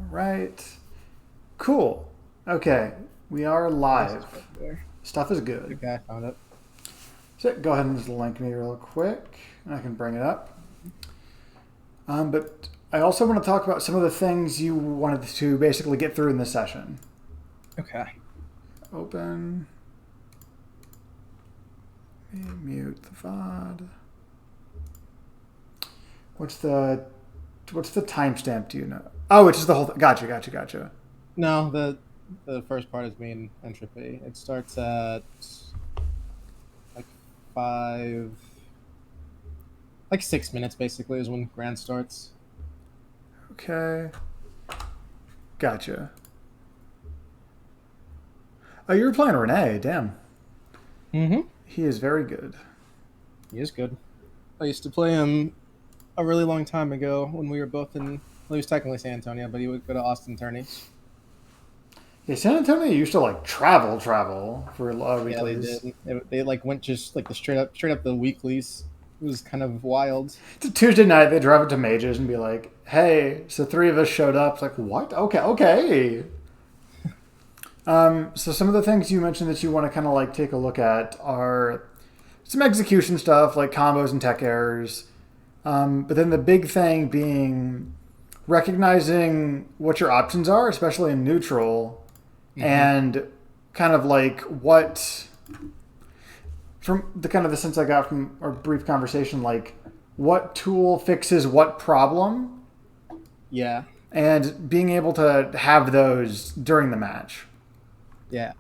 right. Cool. Okay. We are live. Stuff is good. Okay, I found it. So go ahead and just link me real quick, and I can bring it up. But I also want to talk about some of the things you wanted to basically get through in this session. Okay. Open. Mute the VOD. What's the timestamp? Do you know? Oh, it's just the whole thing. Gotcha. No, the first part is mean entropy. It starts at like 6 minutes basically is when grand starts. Okay. Gotcha. Oh, you were playing Renee. Damn. Mm-hmm. He is very good. He is good. I used to play him a really long time ago when we were both in. Well, he was technically San Antonio, but he would go to Austin tourneys. Yeah, San Antonio used to like travel for a lot of Yeah, they weeklies. did. They like went just like the straight up the weeklies. It was kind of wild. It's a Tuesday night. They drive it to Mages and be like, "Hey, so three of us showed up." It's like, what? Okay. So some of the things you mentioned that you want to kind of like take a look at are some execution stuff like combos and tech errors. But then the big thing being recognizing what your options are, especially in neutral, and kind of like what from the sense I got from our brief conversation, like what tool fixes what problem, Yeah. and being able to have those during the match. Yeah.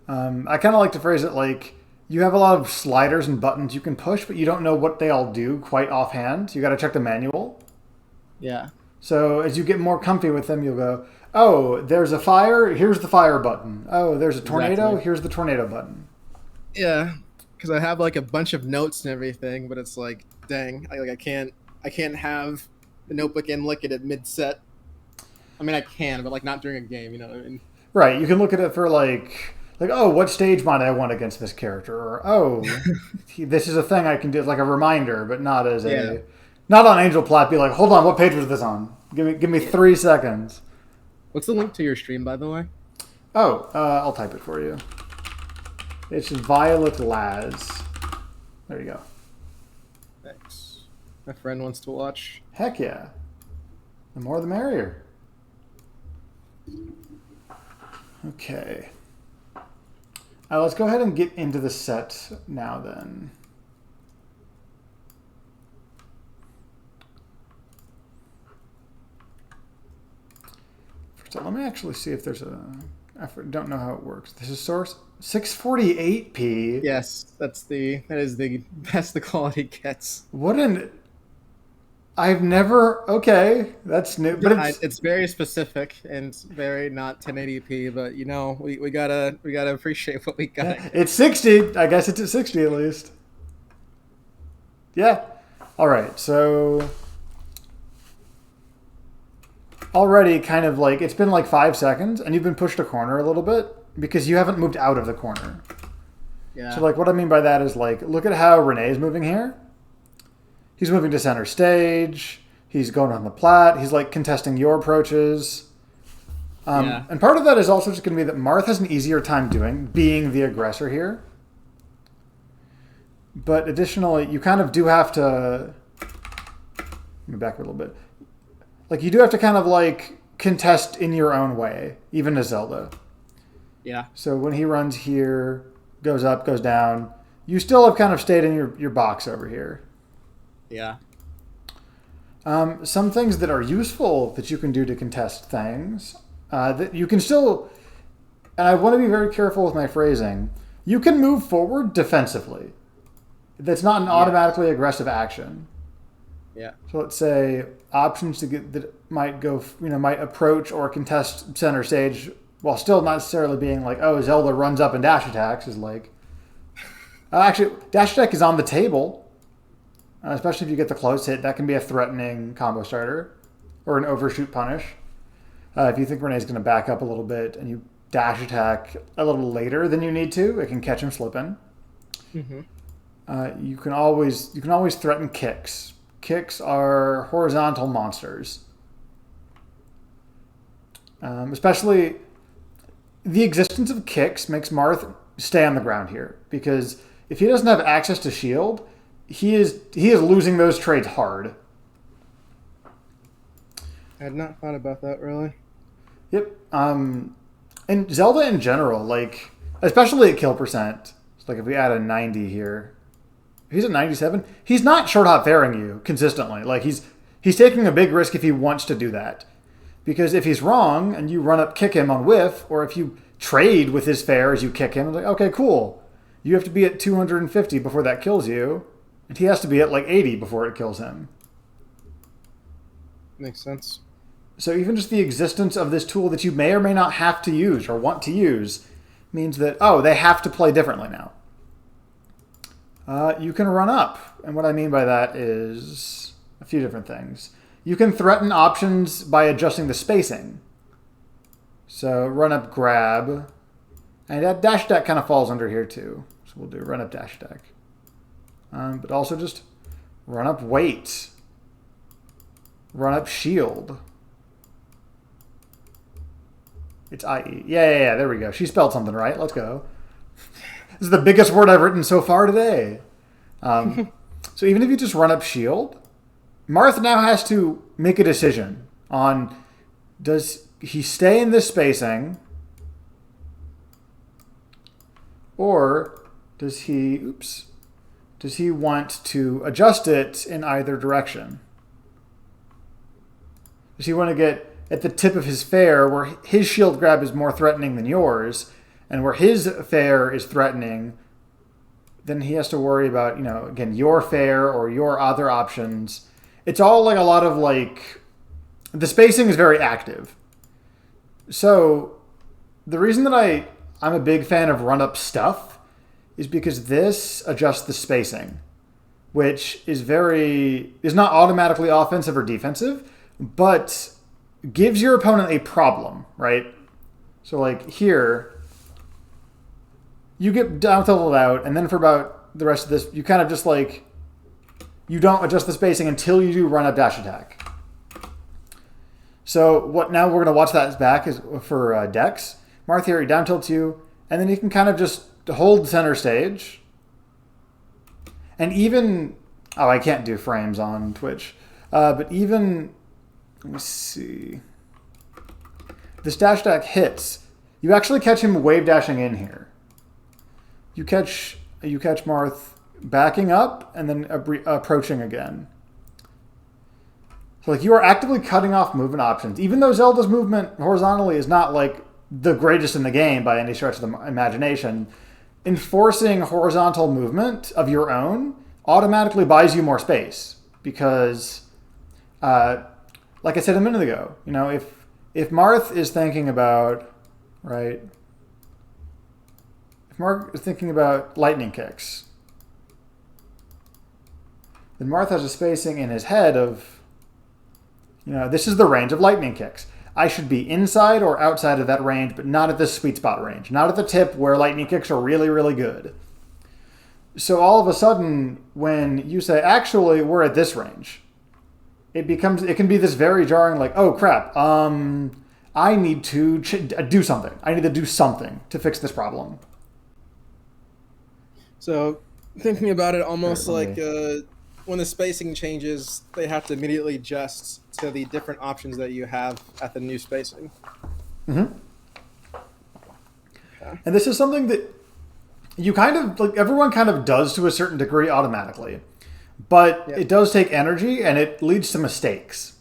I kind of like to phrase it like you have a lot of sliders and buttons you can push, but you don't know what they all do quite offhand. You got to check the manual. Yeah. So as you get more comfy with them, you'll go, oh, there's a fire. Here's the fire button. Oh, there's a tornado. Exactly. Here's the tornado button. Yeah, because I have like a bunch of notes and everything, but it's like, dang, I can't have the notebook and look at it mid set. I mean, I can, but like not during a game. You know what I mean? Right. You can look at it for like oh, what stage might I want against this character, or oh, this is a thing I can do, like a reminder, but not as Yeah. not on Angel Plat. Be like, hold on, what page was this on? Give me 3 seconds. What's the link to your stream, by the way? Oh, I'll type it for you. It's Violet Laz. There you go. Thanks. My friend wants to watch. Heck yeah. The more the merrier. Okay. Let's go ahead and get into the set now then. First, let me actually see if there's I don't know how it works. This is source 648p. Yes, that is the best the quality gets. What an... I've never... Okay, that's new. But it's very specific and very not 1080p. But you know, we gotta appreciate what we got. It's 60. I guess it's at 60 at least. Yeah. All right. So already, kind of like it's been like 5 seconds, and you've been pushed a corner a little bit because you haven't moved out of the corner. Yeah. So like, what I mean by that is like, look at how Renee's moving here. He's moving to center stage. He's going on the plat. He's like contesting your approaches. Yeah. And part of that is also just going to be that Marth has an easier time being the aggressor here. But additionally, you kind of do have to... Let me back a little bit. Like, you do have to kind of like contest in your own way, even as Zelda. Yeah. So when he runs here, goes up, goes down, you still have kind of stayed in your box over here. Yeah. Some things that are useful that you can do to contest things that you can still, and I want to be very careful with my phrasing, you can move forward defensively. That's not an automatically aggressive action. Yeah. So let's say options to get that might go, might approach or contest center stage while still not necessarily being like, oh, Zelda runs up and dash attacks is like, actually, dash attack is on the table. Especially if you get the close hit, that can be a threatening combo starter or an overshoot punish. If you think Renee's going to back up a little bit and you dash attack a little later than you need to, it can catch him slipping. You can always threaten kicks. Kicks are horizontal monsters. Especially the existence of kicks makes Marth stay on the ground here, because if he doesn't have access to shield, he is losing those trades hard. I had not thought about that really. Yep. And Zelda in general, like, especially at kill percent, like if we add a 90 here, if he's at 97, he's not short hop fairing you consistently. Like he's taking a big risk if he wants to do that. Because if he's wrong and you run up kick him on whiff, or if you trade with his fair as you kick him, it's like, okay, cool. You have to be at 250 before that kills you, and he has to be at like 80 before it kills him. Makes sense. So even just the existence of this tool that you may or may not have to use or want to use means that, oh, they have to play differently now. You can run up. And what I mean by that is a few different things. You can threaten options by adjusting the spacing. So run up grab. And that dash attack kind of falls under here too. So we'll do run up dash attack. But also just run up weight. Run up shield. It's IE. Yeah, there we go. She spelled something right. Let's go. This is the biggest word I've written so far today. So even if you just run up shield, Marth now has to make a decision on, does he stay in this spacing, or does he want to adjust it in either direction? Does he want to get at the tip of his fair where his shield grab is more threatening than yours, and where his fair is threatening, then he has to worry about, again, your fair or your other options. It's all like a lot of like, the spacing is very active. So the reason that I'm a big fan of run up stuff is because this adjusts the spacing, which is not automatically offensive or defensive, but gives your opponent a problem, right? So like here, you get down tilted out, and then for about the rest of this, you kind of just like, you don't adjust the spacing until you do run up dash attack. So what now we're going to watch that back is for Dex. Marth here, he down tilts you, and then you can kind of just hold center stage. And even, I can't do frames on Twitch, but even, let me see. This dash attack hits. You actually catch him wave dashing in here. You catch Marth backing up and then approaching again. So like you are actively cutting off movement options. Even though Zelda's movement horizontally is not like the greatest in the game by any stretch of the imagination, enforcing horizontal movement of your own automatically buys you more space. Because, like I said a minute ago, if Marth is thinking about, right, if Marth is thinking about lightning kicks, then Marth has a spacing in his head of, this is the range of lightning kicks. I should be inside or outside of that range, but not at the sweet spot range. Not at the tip where lightning kicks are really, really good. So all of a sudden, when you say, actually, we're at this range, it can be this very jarring, like, oh crap, I need to do something. I need to do something to fix this problem. So thinking about it almost like when the spacing changes, they have to immediately adjust to the different options that you have at the new spacing. Mm-hmm. Okay. And this is something that you kind of, like, everyone kind of does to a certain degree automatically. But It does take energy, and it leads to mistakes.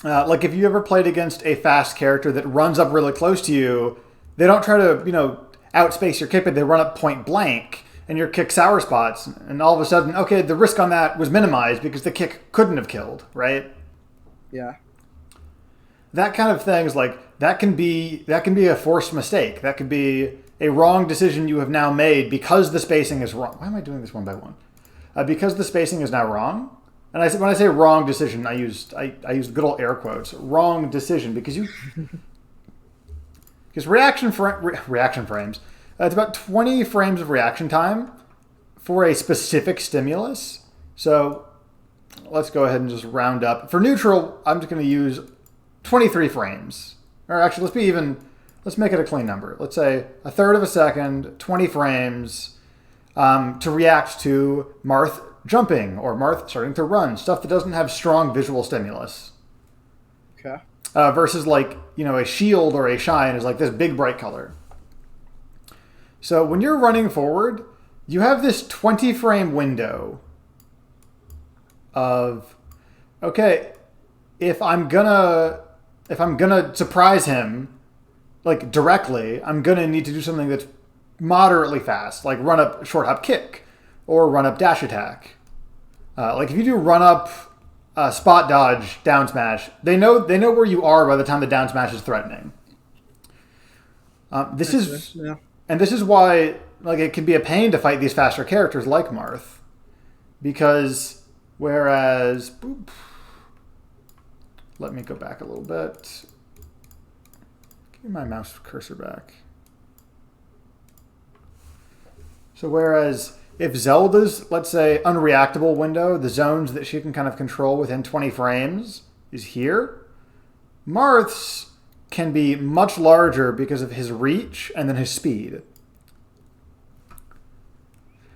Like if you ever played against a fast character that runs up really close to you, they don't try to, outspace your kick, but they run up point blank, and your kick sour spots, and all of a sudden, okay, the risk on that was minimized because the kick couldn't have killed, right? Yeah. That kind of thing is like, that can be a forced mistake. That could be a wrong decision you have now made because the spacing is wrong. Why am I doing this one by one? Because the spacing is now wrong. And when I say wrong decision, I use good old air quotes. Wrong decision because reaction frames. It's about 20 frames of reaction time for a specific stimulus. So let's go ahead and just round up. For neutral, I'm just going to use 23 frames. Or actually, let's make it a clean number. Let's say a third of a second, 20 frames to react to Marth jumping or Marth starting to run, stuff that doesn't have strong visual stimulus. Okay. Versus like, a shield or a shine is like this big bright color. So when you're running forward, you have this 20 frame window of, okay, if I'm gonna surprise him like directly, I'm gonna need to do something that's moderately fast, like run up short hop kick or run up dash attack. Like if you do run up spot dodge down smash, they know where you are by the time the down smash is threatening. This is why like it can be a pain to fight these faster characters like Marth, because whereas let me go back a little bit. Give me my mouse cursor back. So whereas if Zelda's, let's say, unreactable window, the zones that she can kind of control within 20 frames is here, Marth's can be much larger because of his reach and then his speed.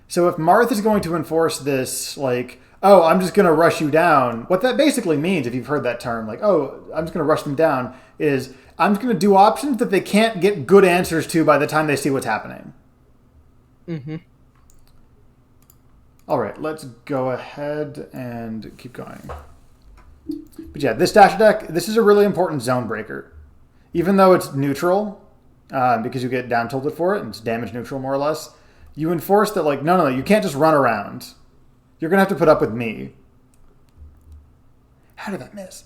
So if Marth is going to enforce this, like, oh, I'm just going to rush you down, what that basically means, if you've heard that term, like, oh, I'm just going to rush them down, is I'm just going to do options that they can't get good answers to by the time they see what's happening. Mm-hmm. All right, let's go ahead and keep going. But yeah, this dash attack, this is a really important zone breaker. Even though it's neutral, because you get down tilted for it, and it's damage neutral more or less, you enforce that, like, no, you can't just run around. You're going to have to put up with me. How did that miss?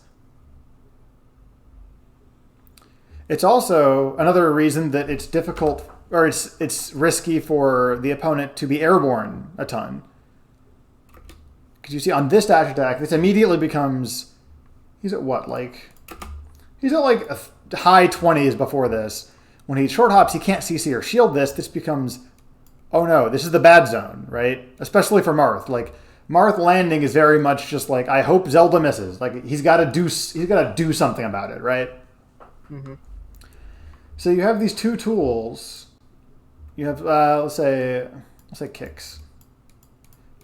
It's also another reason that it's difficult, or it's risky for the opponent to be airborne a ton. Because you see on this dash attack, this immediately becomes, he's at what, like, he's at like a high 20s before this. When he short hops, he can't CC or shield this. This becomes, oh no, this is the bad zone, right? Especially for Marth. Like, Marth landing is very much just like, I hope Zelda misses. Like, he's got to do something about it, right? Mm-hmm. So you have these two tools. You have, let's say kicks.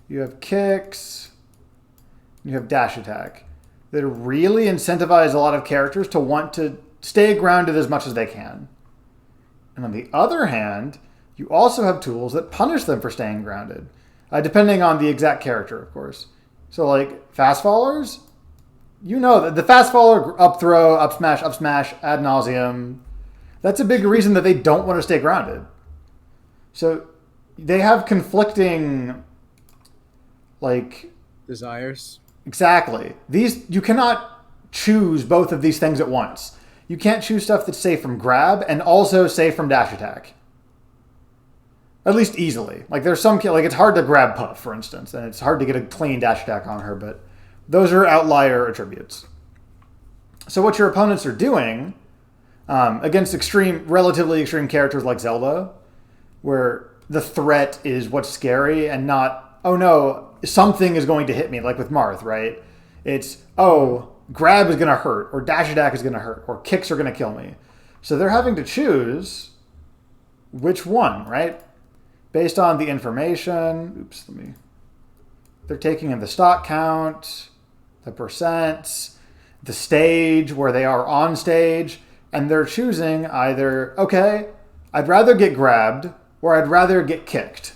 You have kicks. You have dash attack that really incentivize a lot of characters to want to stay grounded as much as they can. And on the other hand, you also have tools that punish them for staying grounded, depending on the exact character, of course. So like fast fallers, that the fast faller up throw, up smash ad nauseum, that's a big reason that they don't want to stay grounded. So they have conflicting, like, desires. Exactly. You cannot choose both of these things at once. You can't choose stuff that's safe from grab and also safe from dash attack. At least easily. Like there's some, like it's hard to grab Puff, for instance, and it's hard to get a clean dash attack on her, but those are outlier attributes. So what your opponents are doing against relatively extreme characters like Zelda, where the threat is what's scary and not, oh no, something is going to hit me, like with Marth, right? It's, oh, grab is going to hurt, or dash attack is going to hurt, or kicks are going to kill me. So they're having to choose which one, right? Based on the information. They're taking in the stock count, the percents, the stage, where they are on stage, and they're choosing either, okay, I'd rather get grabbed, or I'd rather get kicked.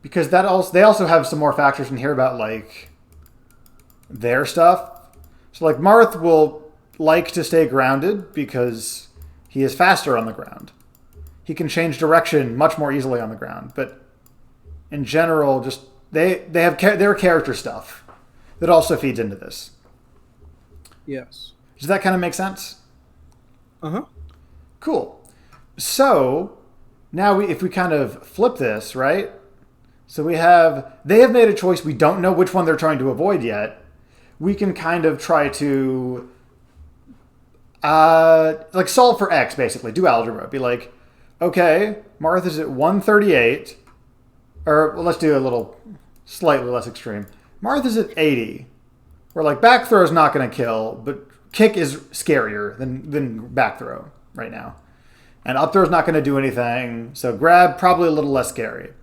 Because they also have some more factors in here about, like, their stuff. So, like, Marth will like to stay grounded because he is faster on the ground. He can change direction much more easily on the ground. But in general, just they have their character stuff that also feeds into this. Yes. Does that kind of make sense? Uh-huh. Cool. So now if we kind of flip this, right? So they have made a choice. We don't know which one they're trying to avoid yet. We can kind of try to like solve for X, basically. Do algebra. Be like, okay, Marth is at 138. Or let's do a little slightly less extreme. Marth is at 80. Where like back throw is not going to kill, but kick is scarier than back throw right now. And up throw is not going to do anything, so grab probably a little less scary.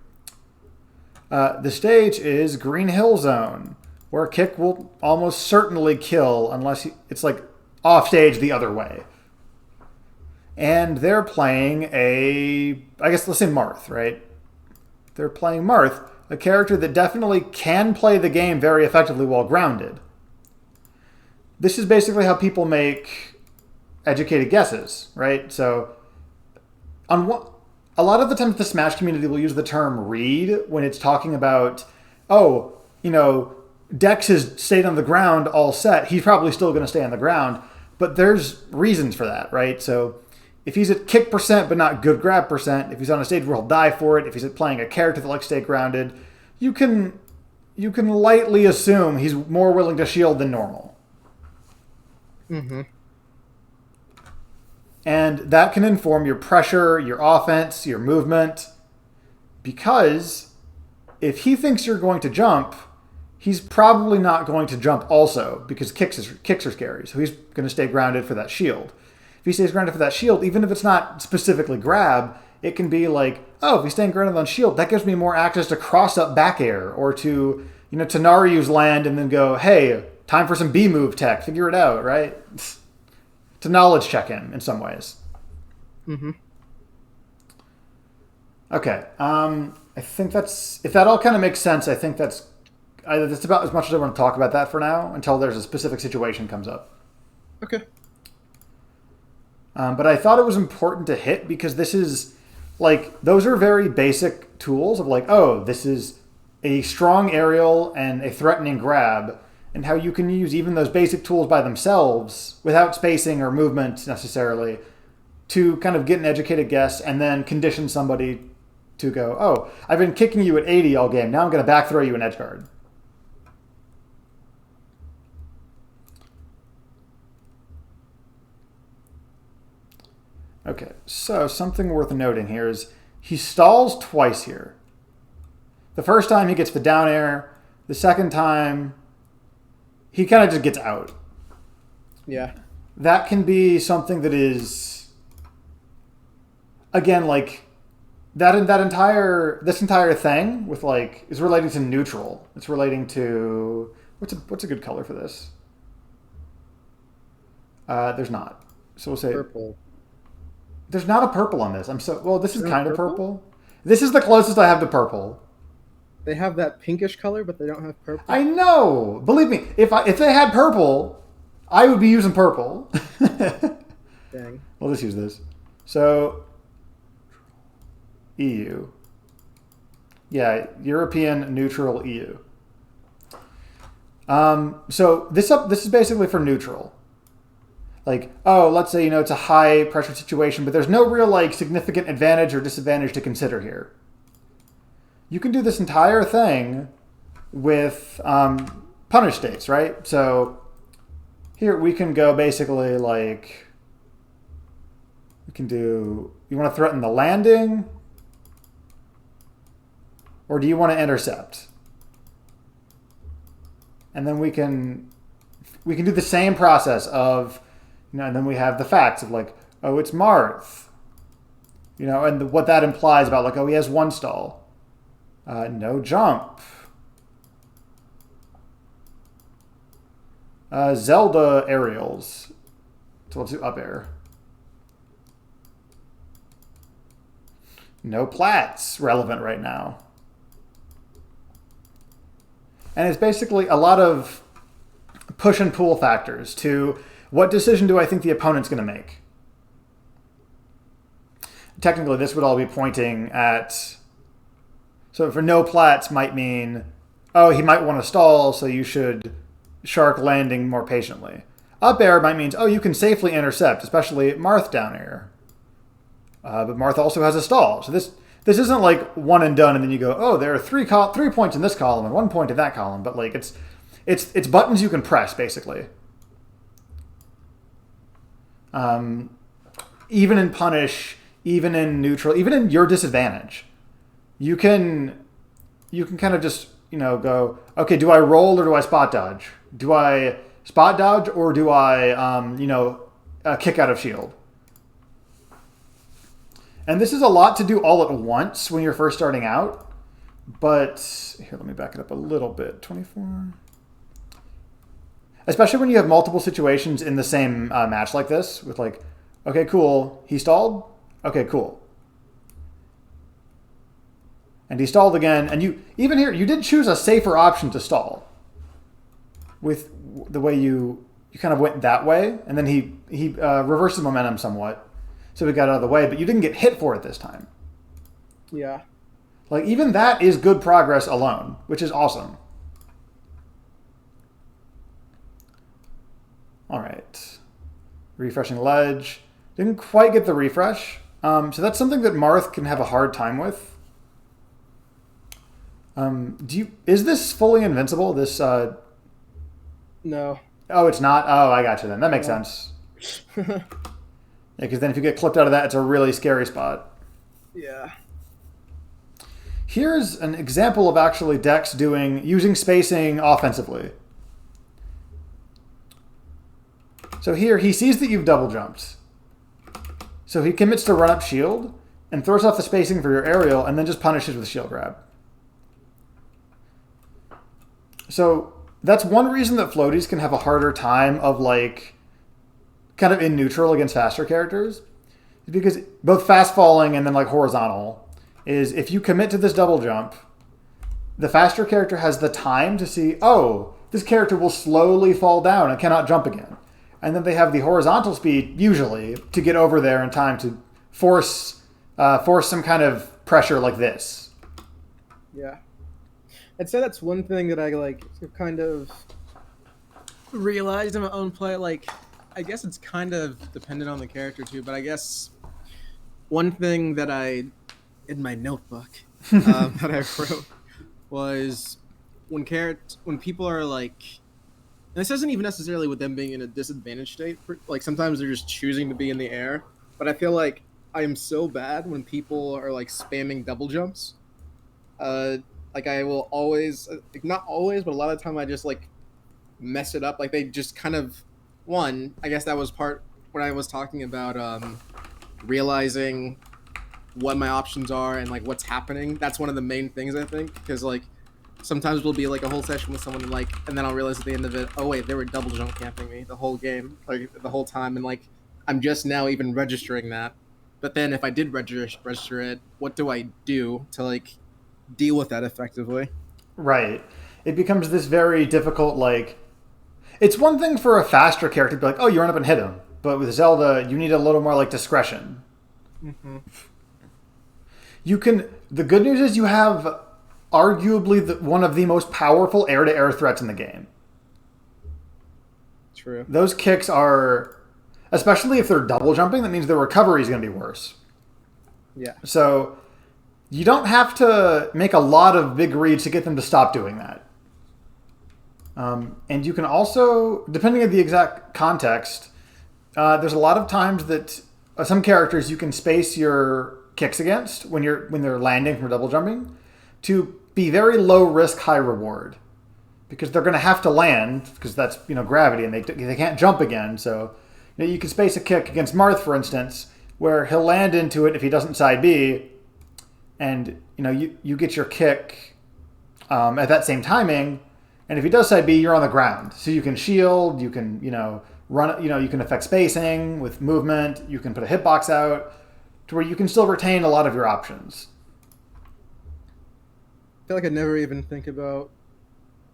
The stage is Green Hill Zone, where kick will almost certainly kill unless it's like off stage the other way. And they're playing I guess let's say Marth, right? They're playing Marth, a character that definitely can play the game very effectively while grounded. This is basically how people make educated guesses, right? So, a lot of the times the Smash community will use the term read when it's talking about, Dex has stayed on the ground all set. He's probably still going to stay on the ground. But there's reasons for that, right? So if he's at kick percent but not good grab percent, if he's on a stage where he'll die for it, if he's playing a character that likes to stay grounded, you can lightly assume he's more willing to shield than normal. Mm-hmm. And that can inform your pressure, your offense, your movement. Because if he thinks you're going to jump, he's probably not going to jump also because kicks are scary. So he's going to stay grounded for that shield. If he stays grounded for that shield, even if it's not specifically grab, it can be like, if he's staying grounded on shield, that gives me more access to cross up back air or to Naryu's land and then go, hey, time for some B move tech. Figure it out, right? To knowledge check him in some ways. Mm-hmm. Okay. I think if that all kind of makes sense, I think that's about as much as I want to talk about that for now until there's a specific situation comes up. Okay. But I thought it was important to hit because this is those are very basic tools of this is a strong aerial and a threatening grab, and how you can use even those basic tools by themselves without spacing or movement necessarily to kind of get an educated guess and then condition somebody to go, I've been kicking you at 80 all game. Now I'm going to back throw you an edge guard. Okay, so something worth noting here is he stalls twice here. The first time he gets the down air. The second time he kind of just gets out. Yeah. That can be something that is, again, this entire thing with is relating to neutral. It's relating to what's a good color for this? There's not. So we'll say purple. There's not a purple on this. This is kind of purple. This is the closest I have to purple. They have that pinkish color, but they don't have purple. I know. Believe me, if they had purple, I would be using purple. Dang. We'll just use this. So, EU. Yeah, European neutral EU. So this is basically for neutral. Let's say, it's a high pressure situation, but there's no real significant advantage or disadvantage to consider here. You can do this entire thing with punish states, right? So here we can go basically we can do, you want to threaten the landing or do you want to intercept? And then we can do the same process of, and then we have the facts of it's Marth, and what that implies about he has one stall. No jump. Zelda aerials. So let's do up air. No plats relevant right now. And it's basically a lot of push and pull factors to what decision do I think the opponent's going to make. Technically, this would all be pointing at... So for no plats might mean, he might want to stall, so you should shark landing more patiently. Up air might mean, you can safely intercept, especially Marth down air. But Marth also has a stall. So this isn't one and done, and then you go, there are 3 points in this column and 1 point in that column. But it's buttons you can press, basically. Even in punish, even in neutral, even in your disadvantage. You can kind of just, go, okay, do I roll or do I spot dodge? Do I spot dodge or do I, kick out of shield? And this is a lot to do all at once when you're first starting out. But here, let me back it up a little bit. 24. Especially when you have multiple situations in the same match like this with like, okay, cool. He stalled. Okay, cool. And he stalled again. And you even here, you did choose a safer option to stall with the way you kind of went that way. And then he reversed the momentum somewhat. So we got out of the way, but you didn't get hit for it this time. Yeah. Like, even that is good progress alone, which is awesome. All right. Refreshing ledge. Didn't quite get the refresh. So that's something that Marth can have a hard time with. Is this fully invincible? This, No. Oh, it's not? Oh, I got you then. That makes sense. Yeah, because then if you get clipped out of that, it's a really scary spot. Yeah. Here's an example of actually Dex using spacing offensively. So here, he sees that you've double jumped. So he commits to run up shield and throws off the spacing for your aerial and then just punishes with shield grab. So that's one reason that floaties can have a harder time of like kind of in neutral against faster characters, is because both fast falling and then like horizontal is if you commit to this double jump, the faster character has the time to see, oh, this character will slowly fall down and cannot jump again. And then they have the horizontal speed, usually, to get over there in time to force some kind of pressure like this. Yeah. I'd say that's one thing that I like kind of realized in my own play. Like, I guess it's kind of dependent on the character too, but I guess one thing that in my notebook that I wrote was when people are like, and this isn't even necessarily with them being in a disadvantaged state. Like sometimes they're just choosing to be in the air, but I feel like I am so bad when people are like spamming double jumps. Like I will always, like not always, but a lot of the time I just like mess it up. Like they just kind of, I guess that was part when I was talking about realizing what my options are and like what's happening. That's one of the main things I think, because like sometimes we'll be like a whole session with someone like, and then I'll realize at the end of it, oh wait, they were double jump camping me the whole game, like the whole time, and like I'm just now even registering that. But then if I did register it, what do I do to like deal with that effectively? Right. It becomes this very difficult, like, it's one thing for a faster character to be like, oh, you run up and hit him. But with Zelda, you need a little more like discretion. Mm-hmm. The good news is you have arguably one of the most powerful air-to-air threats in the game. True. Those kicks are, especially if they're double jumping, that means the recovery is going to be worse. Yeah. So you don't have to make a lot of big reads to get them to stop doing that. And you can also, depending on the exact context, there's a lot of times that some characters you can space your kicks against when they're landing from double jumping to be very low risk, high reward, because they're going to have to land because that's gravity and they can't jump again. So you can space a kick against Marth, for instance, where he'll land into it if he doesn't side B, and you get your kick at that same timing. And if he does side B, you're on the ground. So you can shield, you can, run, you can affect spacing with movement, you can put a hitbox out to where you can still retain a lot of your options. I feel like I never even think about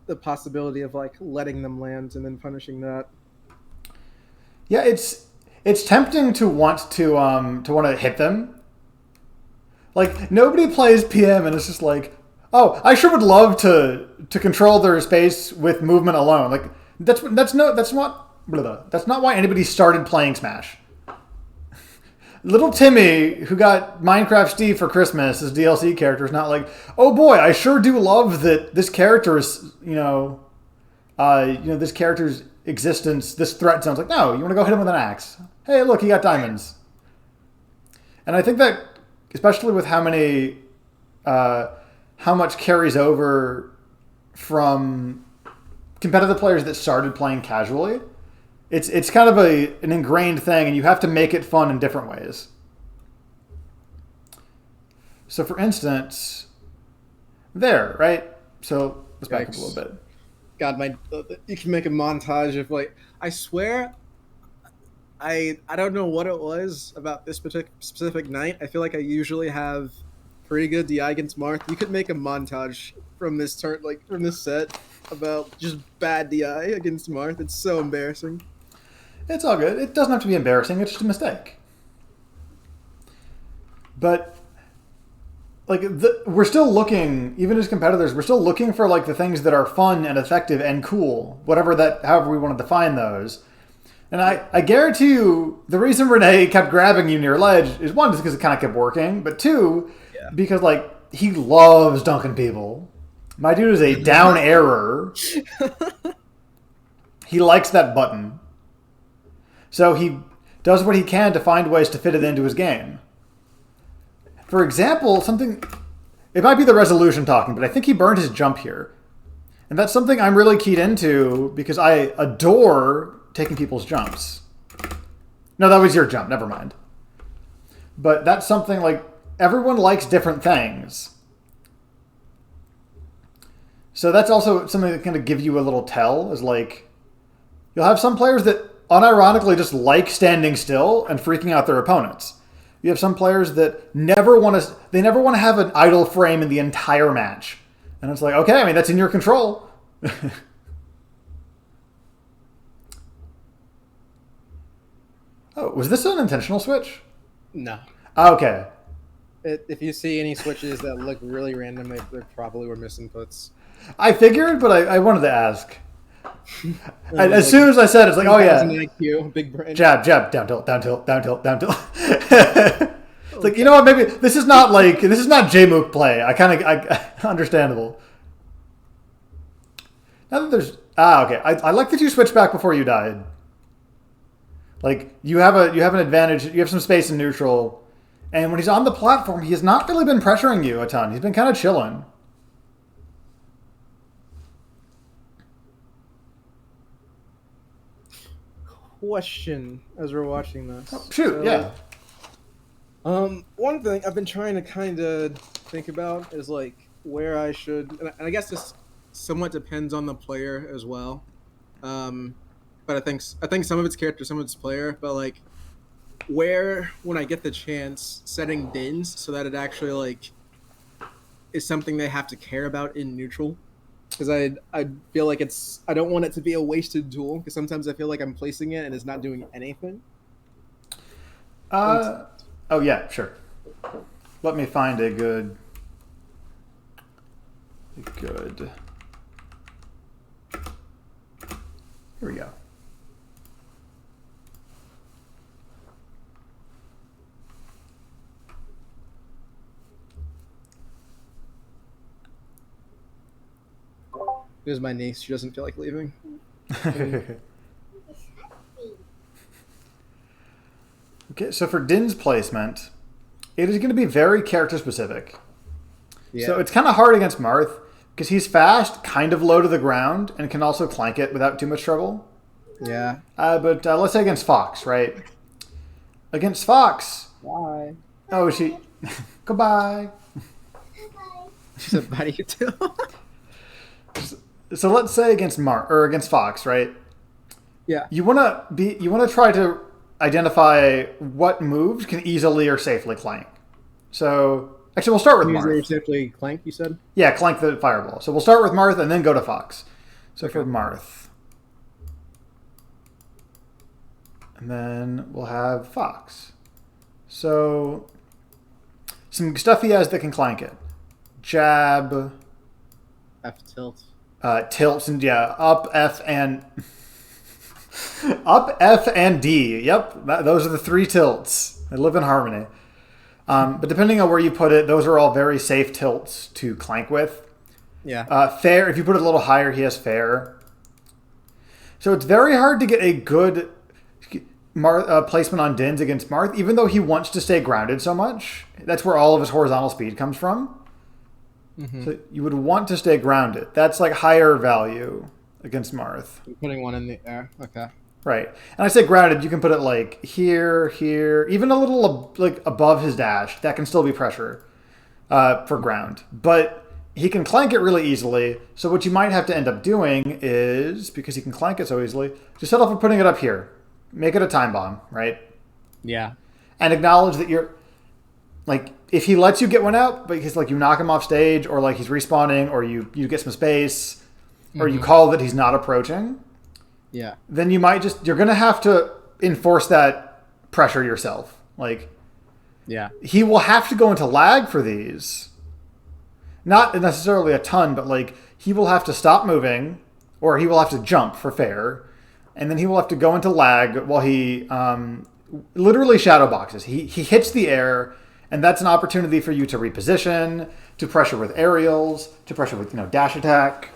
the possibility of like letting them land and then punishing that. Yeah, it's tempting to want to hit them. Like nobody plays PM and it's just like, oh, I sure would love to control their space with movement alone. Like that's not why anybody started playing Smash. Little Timmy, who got Minecraft Steve for Christmas as DLC character, is not like, oh boy, I sure do love that this character is, this character's existence, this threat sounds like, no, you want to go hit him with an axe. Hey, look, he got diamonds. And I think that, especially with how much carries over from competitive players that started playing casually, it's kind of an ingrained thing, and you have to make it fun in different ways. So, for instance, there, right? So let's back up a little bit. God, you can make a montage of like, I swear, I don't know what it was about this specific night. I feel like I usually have pretty good DI against Marth. You could make a montage from this from this set about just bad DI against Marth. It's so embarrassing. It's all good. It doesn't have to be embarrassing. It's just a mistake. But like we're still looking, even as competitors, we're still looking for like the things that are fun and effective and cool, however we want to define those. And I guarantee you, the reason Renee kept grabbing you near ledge is one, just because it kind of kept working, but two, because like he loves dunking people. My dude is a down error. He likes that button, so he does what he can to find ways to fit it into his game. For example, it might be the resolution talking, but I think he burned his jump here. And that's something I'm really keyed into because I adore taking people's jumps. No, that was your jump. Never mind. But that's something like everyone likes different things. So that's also something that kind of give you a little tell is like you'll have some players that unironically just like standing still and freaking out their opponents. You have some players that never want to have an idle frame in the entire match. And it's like, okay, I mean, that's in your control. Oh, was this an intentional switch? No. Okay. If you see any switches that look really random, they probably were misinputs. I figured, but I wanted to ask. As soon as I said it, it's like, oh yeah. IQ, big brain. Jab, down tilt, down tilt, down tilt, down tilt. It's like, you know what, maybe this is not JMOOC play. I understandable. Now that there's okay. I like that you switched back before you died. Like you have an advantage, you have some space in neutral, and when he's on the platform, he has not really been pressuring you a ton. He's been kind of chilling. Question as we're watching this. Oh, shoot, yeah. One thing I've been trying to kind of think about is like where I should, and I guess this somewhat depends on the player as well. But I think some of it's character, some of it's player. But like, where when I get the chance, setting dins so that it actually like is something they have to care about in neutral. Because I feel like I don't want it to be a wasted tool. Because sometimes I feel like I'm placing it and it's not doing anything. Oh yeah, sure. Let me find a good. Here we go. Here's my niece. She doesn't feel like leaving. Okay, so for Din's placement, it is going to be very character specific. Yeah. So it's kind of hard against Marth because he's fast, kind of low to the ground, and can also clank it without too much trouble. Yeah. But let's say against Fox, right? Against Fox. Bye. Oh, she. Goodbye. She said bye to you too. So let's say against Fox, right? Yeah. You want to try to identify what moves can easily or safely clank. So actually, we'll start with Marth. Easily or safely clank, you said? Yeah, clank the fireball. So we'll start with Marth and then go to Fox. So for Marth, and then we'll have Fox. So some stuff he has that can clank it. Jab. F tilt. Tilts and up F and D. Yep, those are the three tilts. They live in harmony. But depending on where you put it, those are all very safe tilts to clank with. Yeah. Fair. If you put it a little higher, he has fair. So it's very hard to get a good placement on Dins against Marth, even though he wants to stay grounded so much. That's where all of his horizontal speed comes from. Mm-hmm. So you would want to stay grounded. That's like higher value. against Marth. I'm putting one in the air. Okay. Right. And I say grounded, you can put it like here, here, even a little like above his dash. That can still be pressure for ground. But he can clank it really easily. So what you might have to end up doing is, because he can clank it so easily, just settle for putting it up here. Make it a time bomb, right? Yeah. And acknowledge that you're, like, if he lets you get one out, because like you knock him off stage, or like he's respawning, or you get some space, or you call that he's not approaching, Yeah. then you're going to have to enforce that pressure yourself. Like, Yeah. he will have to go into lag for these. Not necessarily a ton, but like he will have to stop moving, or he will have to jump for fair, and then he will have to go into lag while he literally shadow boxes. He hits the air, and that's an opportunity for you to reposition, to pressure with aerials, to pressure with dash attack,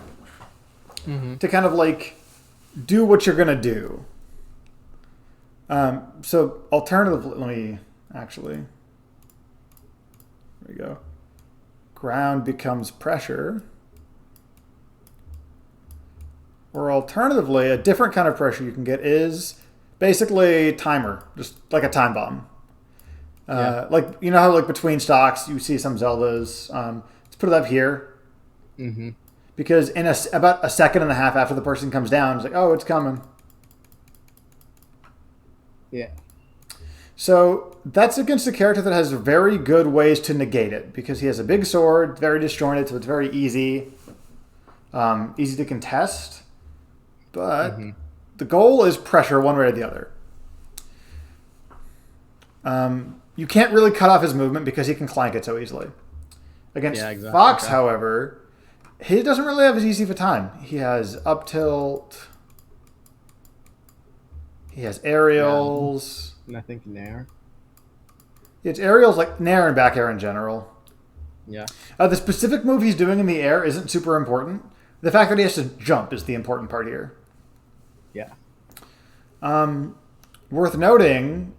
to kind of like do what you're gonna do. So alternatively, let me actually. There we go. Ground becomes pressure. Or alternatively, a different kind of pressure you can get is basically timer, just like a time bomb. Like, you know how like between stocks you see some Zeldas. Let's put it up here. Mm-hmm. Because in about a second and a half after the person comes down, it's like, oh, it's coming. Yeah. So that's against a character that has very good ways to negate it, because he has a big sword, very disjointed, so it's very easy to contest. But the goal is pressure one way or the other. You can't really cut off his movement because he can clank it so easily. Against Fox, however, he doesn't really have as easy of a time. He has up tilt. He has aerials. And I think Nair. It's aerials like Nair and back air in general. Yeah. The specific move he's doing in the air isn't super important. The fact that he has to jump is the important part here. Yeah. Worth noting,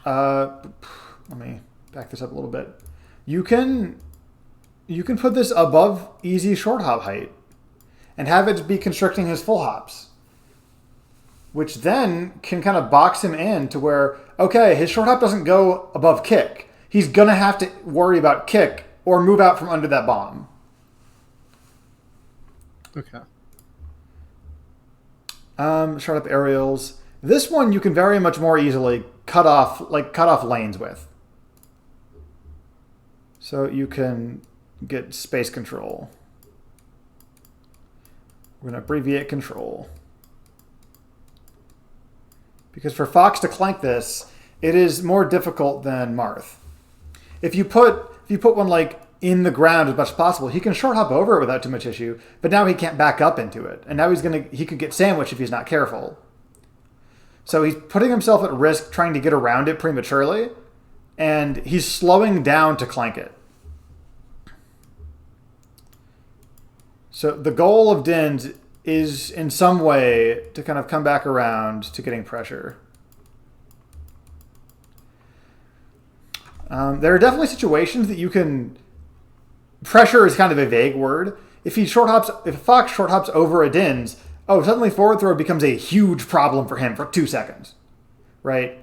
let me back this up a little bit. You can put this above easy short hop height and have it be constricting his full hops, which then can kind of box him in to where, okay, his short hop doesn't go above kick. He's going to have to worry about kick or move out from under that bomb. Okay. Short up aerials. This one you can very much more easily cut off lanes with. So you can get space control. We're going to abbreviate control. Because for Fox to clank this, it is more difficult than Marth. If you put one like in the ground as much as possible, he can short hop over it without too much issue, but now he can't back up into it. And now he could get sandwiched if he's not careful. So he's putting himself at risk trying to get around it prematurely, and he's slowing down to clank it. So the goal of Dins is in some way to kind of come back around to getting pressure. There are definitely situations that you can... Pressure is kind of a vague word. If Fox short hops over a Dins, suddenly forward throw becomes a huge problem for him for 2 seconds, right?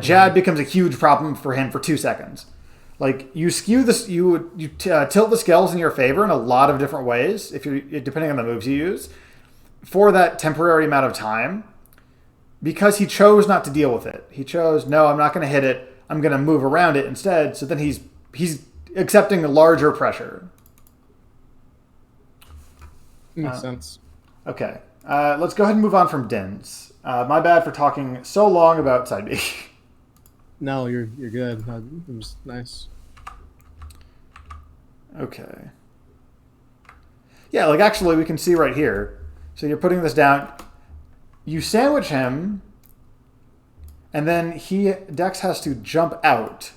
Jab becomes a huge problem for him for 2 seconds. Like, you skew this, you tilt the scales in your favor in a lot of different ways, depending on the moves you use, for that temporary amount of time, because he chose not to deal with it. He chose, no, I'm not going to hit it. I'm going to move around it instead. So then he's accepting a larger pressure. Makes sense. Okay, let's go ahead and move on from Dins. My bad for talking so long about side B. No, you're good. It was nice. Okay. Yeah, like actually we can see right here. So you're putting this down. You sandwich him, and then Dex has to jump out.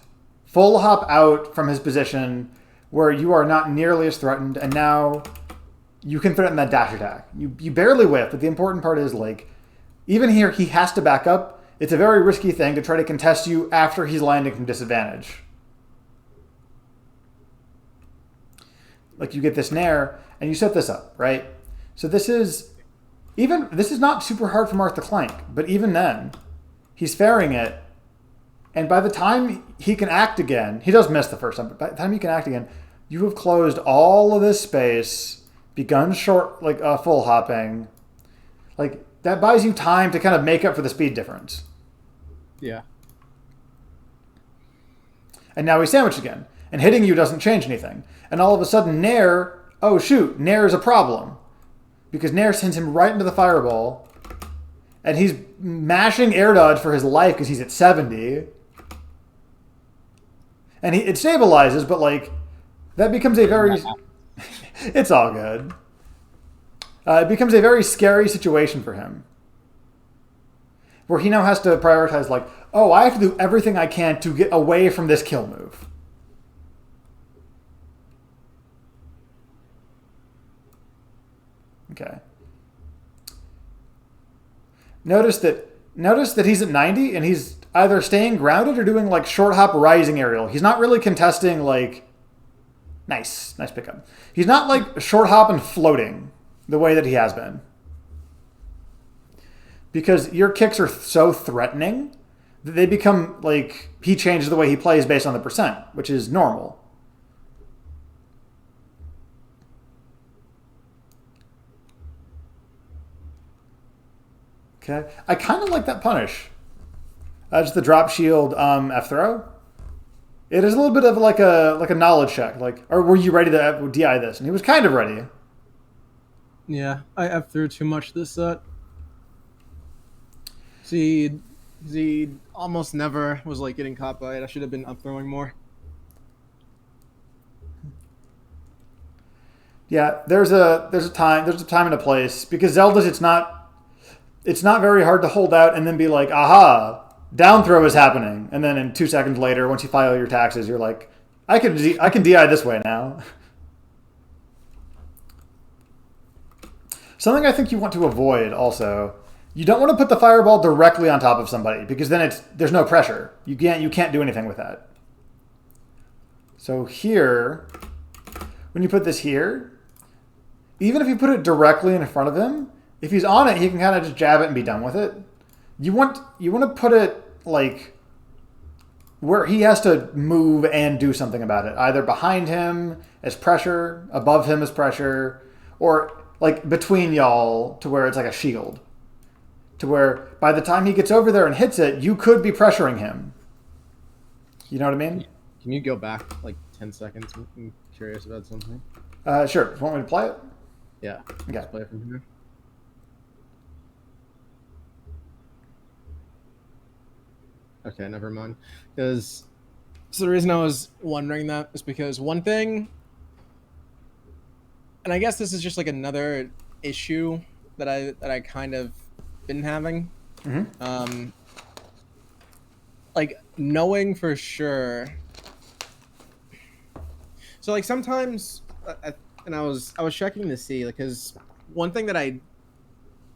Full hop out from his position where you are not nearly as threatened, and now you can threaten that dash attack. You barely whiff, but the important part is, like, even here he has to back up. It's a very risky thing to try to contest you after he's landing from disadvantage. Like, you get this Nair, and you set this up, right? So this is not super hard for Marth to clank, but even then, he's fairing it, and by the time he can act again, he does miss the first time, but by the time he can act again, you have closed all of this space, begun full hopping, like that buys you time to kind of make up for the speed difference. Yeah. And now he's sandwiched again, and hitting you doesn't change anything, and all of a sudden Nair, oh shoot, Nair is a problem. Because Nair sends him right into the fireball, and he's mashing air dodge for his life because he's at 70. And it stabilizes, but like that becomes a very... It's all good. It becomes a very scary situation for him. Where he now has to prioritize like, oh, I have to do everything I can to get away from this kill move. Okay. Notice that he's at 90 and he's either staying grounded or doing like short hop rising aerial. He's not really contesting like nice pickup. He's not like short hop and floating the way that he has been. Because your kicks are so threatening that they become like he changes the way he plays based on the percent, which is normal. Okay, I kind of like that punish. Just the drop shield F throw. It is a little bit of like a knowledge check. Like, or were you ready to DI this? And he was kind of ready. Yeah, I F threw too much this set. See, he almost never was like getting caught by it. I should have been up throwing more. Yeah, there's a time and a place because Zelda's it's not very hard to hold out and then be like, aha, down throw is happening, and then in 2 seconds later, once you file your taxes, you're like, I can DI this way now. Something I think you want to avoid also. You don't want to put the fireball directly on top of somebody because then there's no pressure. You can't do anything with that. So here, when you put this here, even if you put it directly in front of him, if he's on it, he can kind of just jab it and be done with it. You want to put it like where he has to move and do something about it, either behind him as pressure, above him as pressure, or like between y'all to where it's like a shield. To where by the time he gets over there and hits it, you could be pressuring him. You know what I mean? Can you go back like 10 seconds? I'm curious about something. Sure. Want me to play it? Yeah. Okay. Let's play it from here. Okay, never mind. So the reason I was wondering that is because one thing, and I guess this is just like another issue that I kind of been having. Mm-hmm. Like knowing for sure. So like sometimes, and I was checking to see, like, because one thing that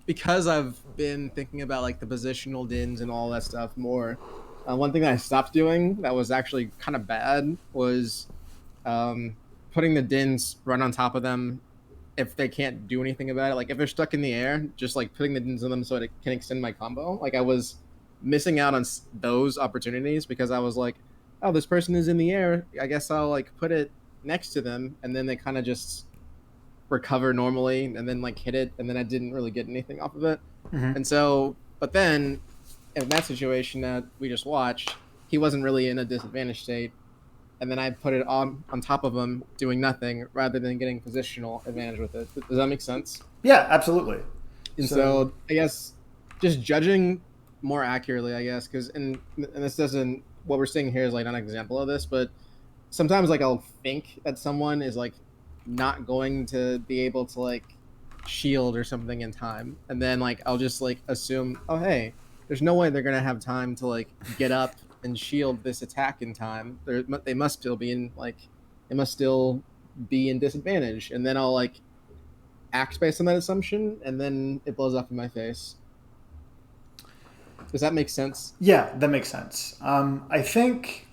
because I've been thinking about like the positional dins and all that stuff more. One thing that I stopped doing that was actually kind of bad was putting the dins right on top of them if they can't do anything about it. Like if they're stuck in the air, just like putting the dins on them so it can extend my combo. Like I was missing out on those opportunities because I was like, oh, this person is in the air. I guess I'll like put it next to them, and then they kind of just recover normally and then like hit it, and then I didn't really get anything off of it. Mm-hmm. And so, but then in that situation that we just watched, he wasn't really in a disadvantaged state, and then I put it on top of him doing nothing rather than getting positional advantage with it. Does that make sense? Yeah, absolutely. And so I guess just judging more accurately, I guess, because and this doesn't, what we're seeing here is like not an example of this, but sometimes like I'll think that someone is like not going to be able to like shield or something in time, and then like I'll just like assume, oh hey, there's no way they're gonna have time to like get up and shield this attack in time. They must still be in disadvantage, and then I'll like act based on that assumption, and then it blows up in my face. Does that make sense? Yeah, that makes sense. I think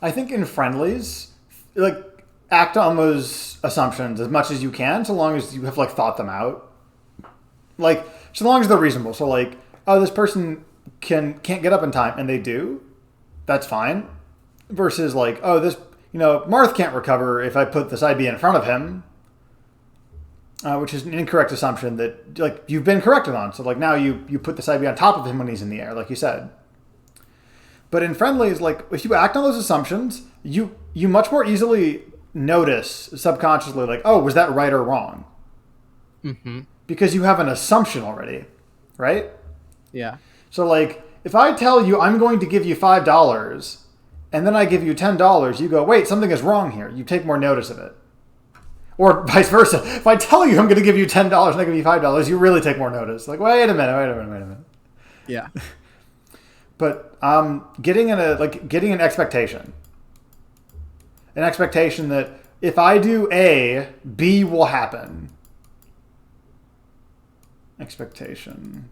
in friendlies, like act on those assumptions as much as you can, so long as you have like thought them out. Like, so long as they're reasonable. So like, oh, this person can't get up in time, and they do. That's fine. Versus like, oh, this, Marth can't recover if I put the side B in front of him, which is an incorrect assumption that like you've been corrected on. So like now you put the side B on top of him when he's in the air, like you said. But in friendlies, like if you act on those assumptions, you much more easily notice subconsciously, like, oh, was that right or wrong? Mm-hmm. Because you have an assumption already, right? Yeah. So like, if I tell you I'm going to give you $5, and then I give you $10, you go, wait, something is wrong here. You take more notice of it. Or vice versa. If I tell you I'm going to give you $10 and I give you $5, you really take more notice. Like, wait a minute. Yeah. But getting an expectation. An expectation that if I do A, B will happen. Expectation.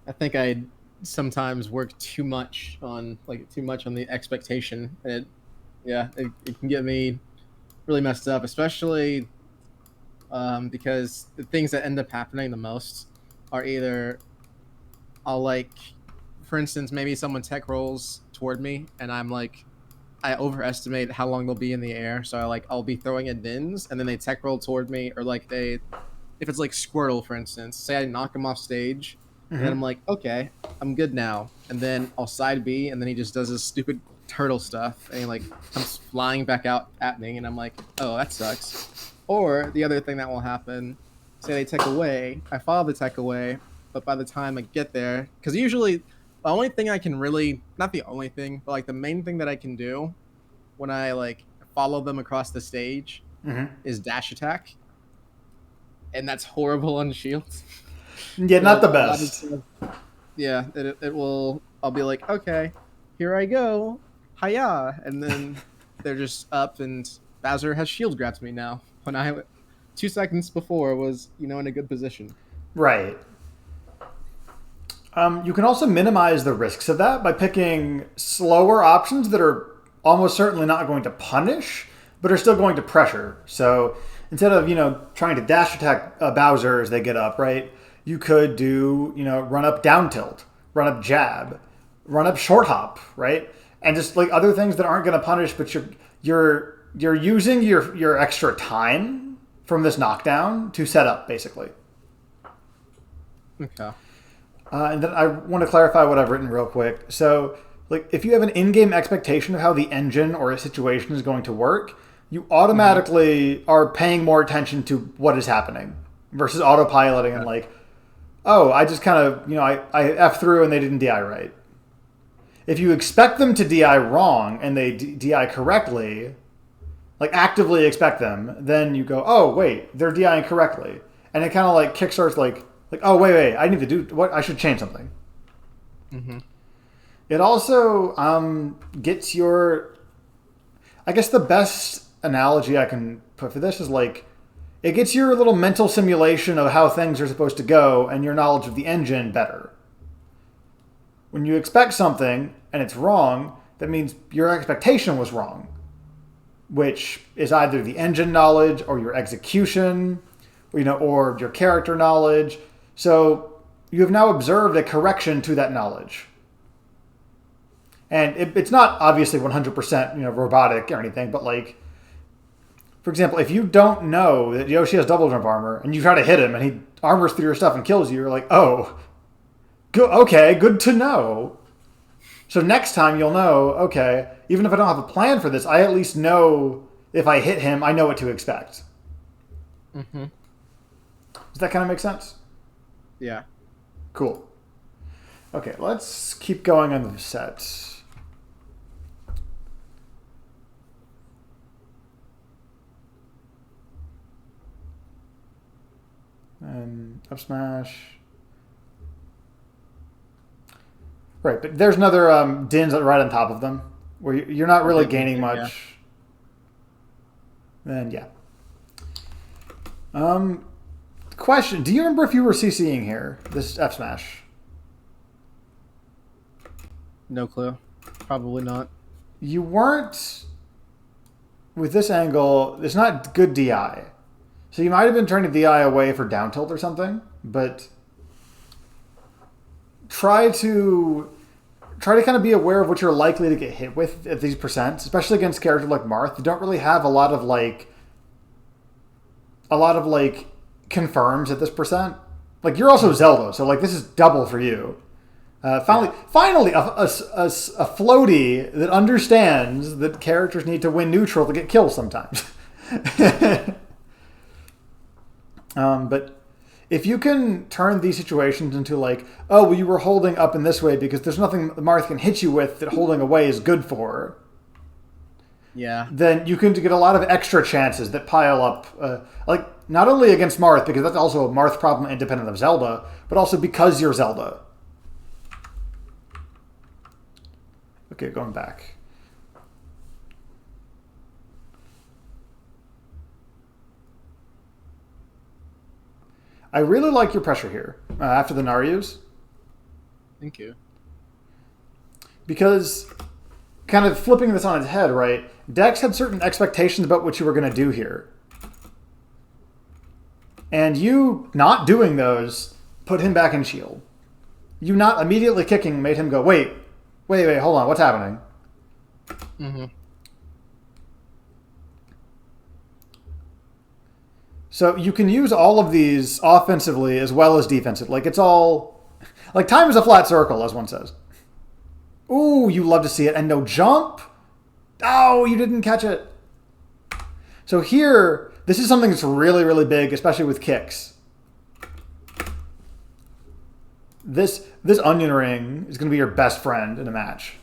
I think I sometimes work too much on the expectation, and it can get me really messed up, especially because the things that end up happening the most are either I'll like, for instance, maybe someone tech rolls toward me, and I'm like, I overestimate how long they'll be in the air, so I'll be throwing in dins, and then they tech roll toward me, or like if it's like Squirtle, for instance, say I knock him off stage, and then I'm like, okay, I'm good now, and then I'll side B, and then he just does this stupid turtle stuff, and he like comes flying back out at me, and I'm like, oh, that sucks. Or the other thing that will happen, say they tech away, I follow the tech away, but by the time I get there, because usually the only thing I can really, not the only thing, but like the main thing that I can do when I like follow them across the stage is dash attack, and that's horrible on shields. Yeah, not the best. Yeah, it will. I'll be like, okay, here I go, hiya, and then they're just up, and Bowser has shield grabbed me now. When I 2 seconds before was in a good position. Right. You can also minimize the risks of that by picking slower options that are almost certainly not going to punish, but are still going to pressure. So instead of trying to dash attack Bowser as they get up, right? You could do run up down tilt, run up jab, run up short hop, right? And just like other things that aren't going to punish, but you're using your extra time from this knockdown to set up basically. Okay. And then I want to clarify what I've written real quick. So, like, if you have an in-game expectation of how the engine or a situation is going to work, you automatically are paying more attention to what is happening versus autopiloting and like, oh, I just kind of, I F through and they didn't DI right. If you expect them to DI wrong and they DI correctly, like actively expect them, then you go, oh, wait, they're DIing correctly. And it kind of like kickstarts like, oh, wait, I need to do what? I should change something. Mm-hmm. It also gets your, I guess the best analogy I can put for this is like, it gets your little mental simulation of how things are supposed to go and your knowledge of the engine better. When you expect something and it's wrong, that means your expectation was wrong, which is either the engine knowledge or your execution, or your character knowledge. So you have now observed a correction to that knowledge. And it's not obviously 100% robotic or anything, but like, for example, if you don't know that Yoshi has double jump armor and you try to hit him and he armors through your stuff and kills you, you're like, oh, okay, good to know. So next time you'll know, okay, even if I don't have a plan for this, I at least know if I hit him, I know what to expect. Mm-hmm. Does that kind of make sense? Yeah. Cool. Okay, let's keep going on the set. And up smash. Right, but there's another dins right on top of them where you're not really gaining much. Then yeah. Question: do you remember if you were CCing here this F smash? No clue. Probably not. You weren't with this angle, it's not good DI. So you might have been turning DI away for down tilt or something, but try to kind of be aware of what you're likely to get hit with at these percents, especially against characters like Marth. You don't really have a lot of confirms at this percent. Like, you're also Zelda, so like this is double for you. Finally, a floaty that understands that characters need to win neutral to get kills sometimes. But if you can turn these situations into like, oh, well, you were holding up in this way because there's nothing Marth can hit you with that holding away is good for. Yeah. Then you can get a lot of extra chances that pile up, like not only against Marth, because that's also a Marth problem independent of Zelda, but also because you're Zelda. Okay, going back. I really like your pressure here after the Naryus. Thank you. Because, kind of flipping this on its head, right? Dex had certain expectations about what you were going to do here. And you not doing those put him back in shield. You not immediately kicking made him go, wait, hold on, what's happening? Mm-hmm. So you can use all of these offensively as well as defensively. Like, it's all... Like, time is a flat circle, as one says. Ooh, you love to see it. And no jump? Oh, you didn't catch it. So here, this is something that's really, really big, especially with kicks. This onion ring is going to be your best friend in a match.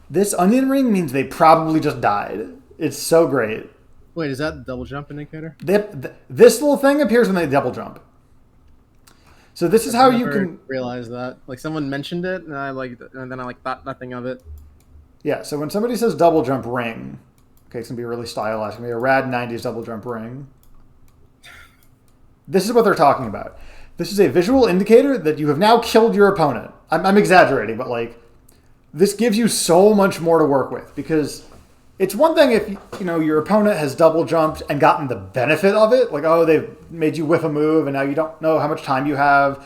This onion ring means they probably just died. It's so great. Wait, is that the double jump indicator? This little thing appears when they double jump. So this is how you can realize that. Like, someone mentioned it, and then I thought nothing of it. Yeah. So when somebody says double jump ring, okay, it's gonna be really stylized. It's gonna be a rad '90s double jump ring. This is what they're talking about. This is a visual indicator that you have now killed your opponent. I'm exaggerating, but like, this gives you so much more to work with, because it's one thing if your opponent has double jumped and gotten the benefit of it, like, oh, they've made you whiff a move and now you don't know how much time you have.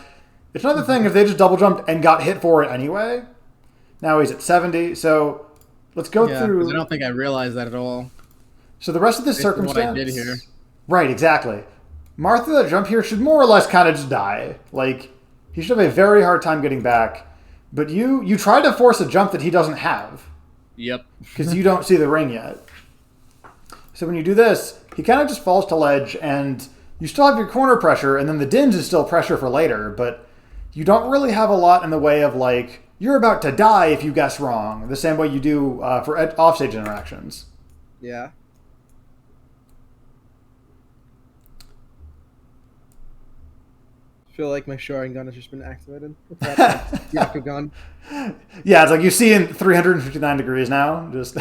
It's another thing if they just double jumped and got hit for it anyway. Now he's at 70, so let's go through. I don't think I realized that at all. So the rest of this circumstance, what I did here. Right? Exactly. Martha, that jump here should more or less kind of just die. Like, he should have a very hard time getting back. But you tried to force a jump that he doesn't have. Yep. Because you don't see the ring yet. So when you do this, he kind of just falls to ledge, and you still have your corner pressure, and then the dins is still pressure for later, but you don't really have a lot in the way of, like, you're about to die if you guess wrong, the same way you do for offstage interactions. Yeah. I feel like my shoring gun has just been activated. What's that? Yaku gun. Yeah, it's like you see in 359 degrees now. Just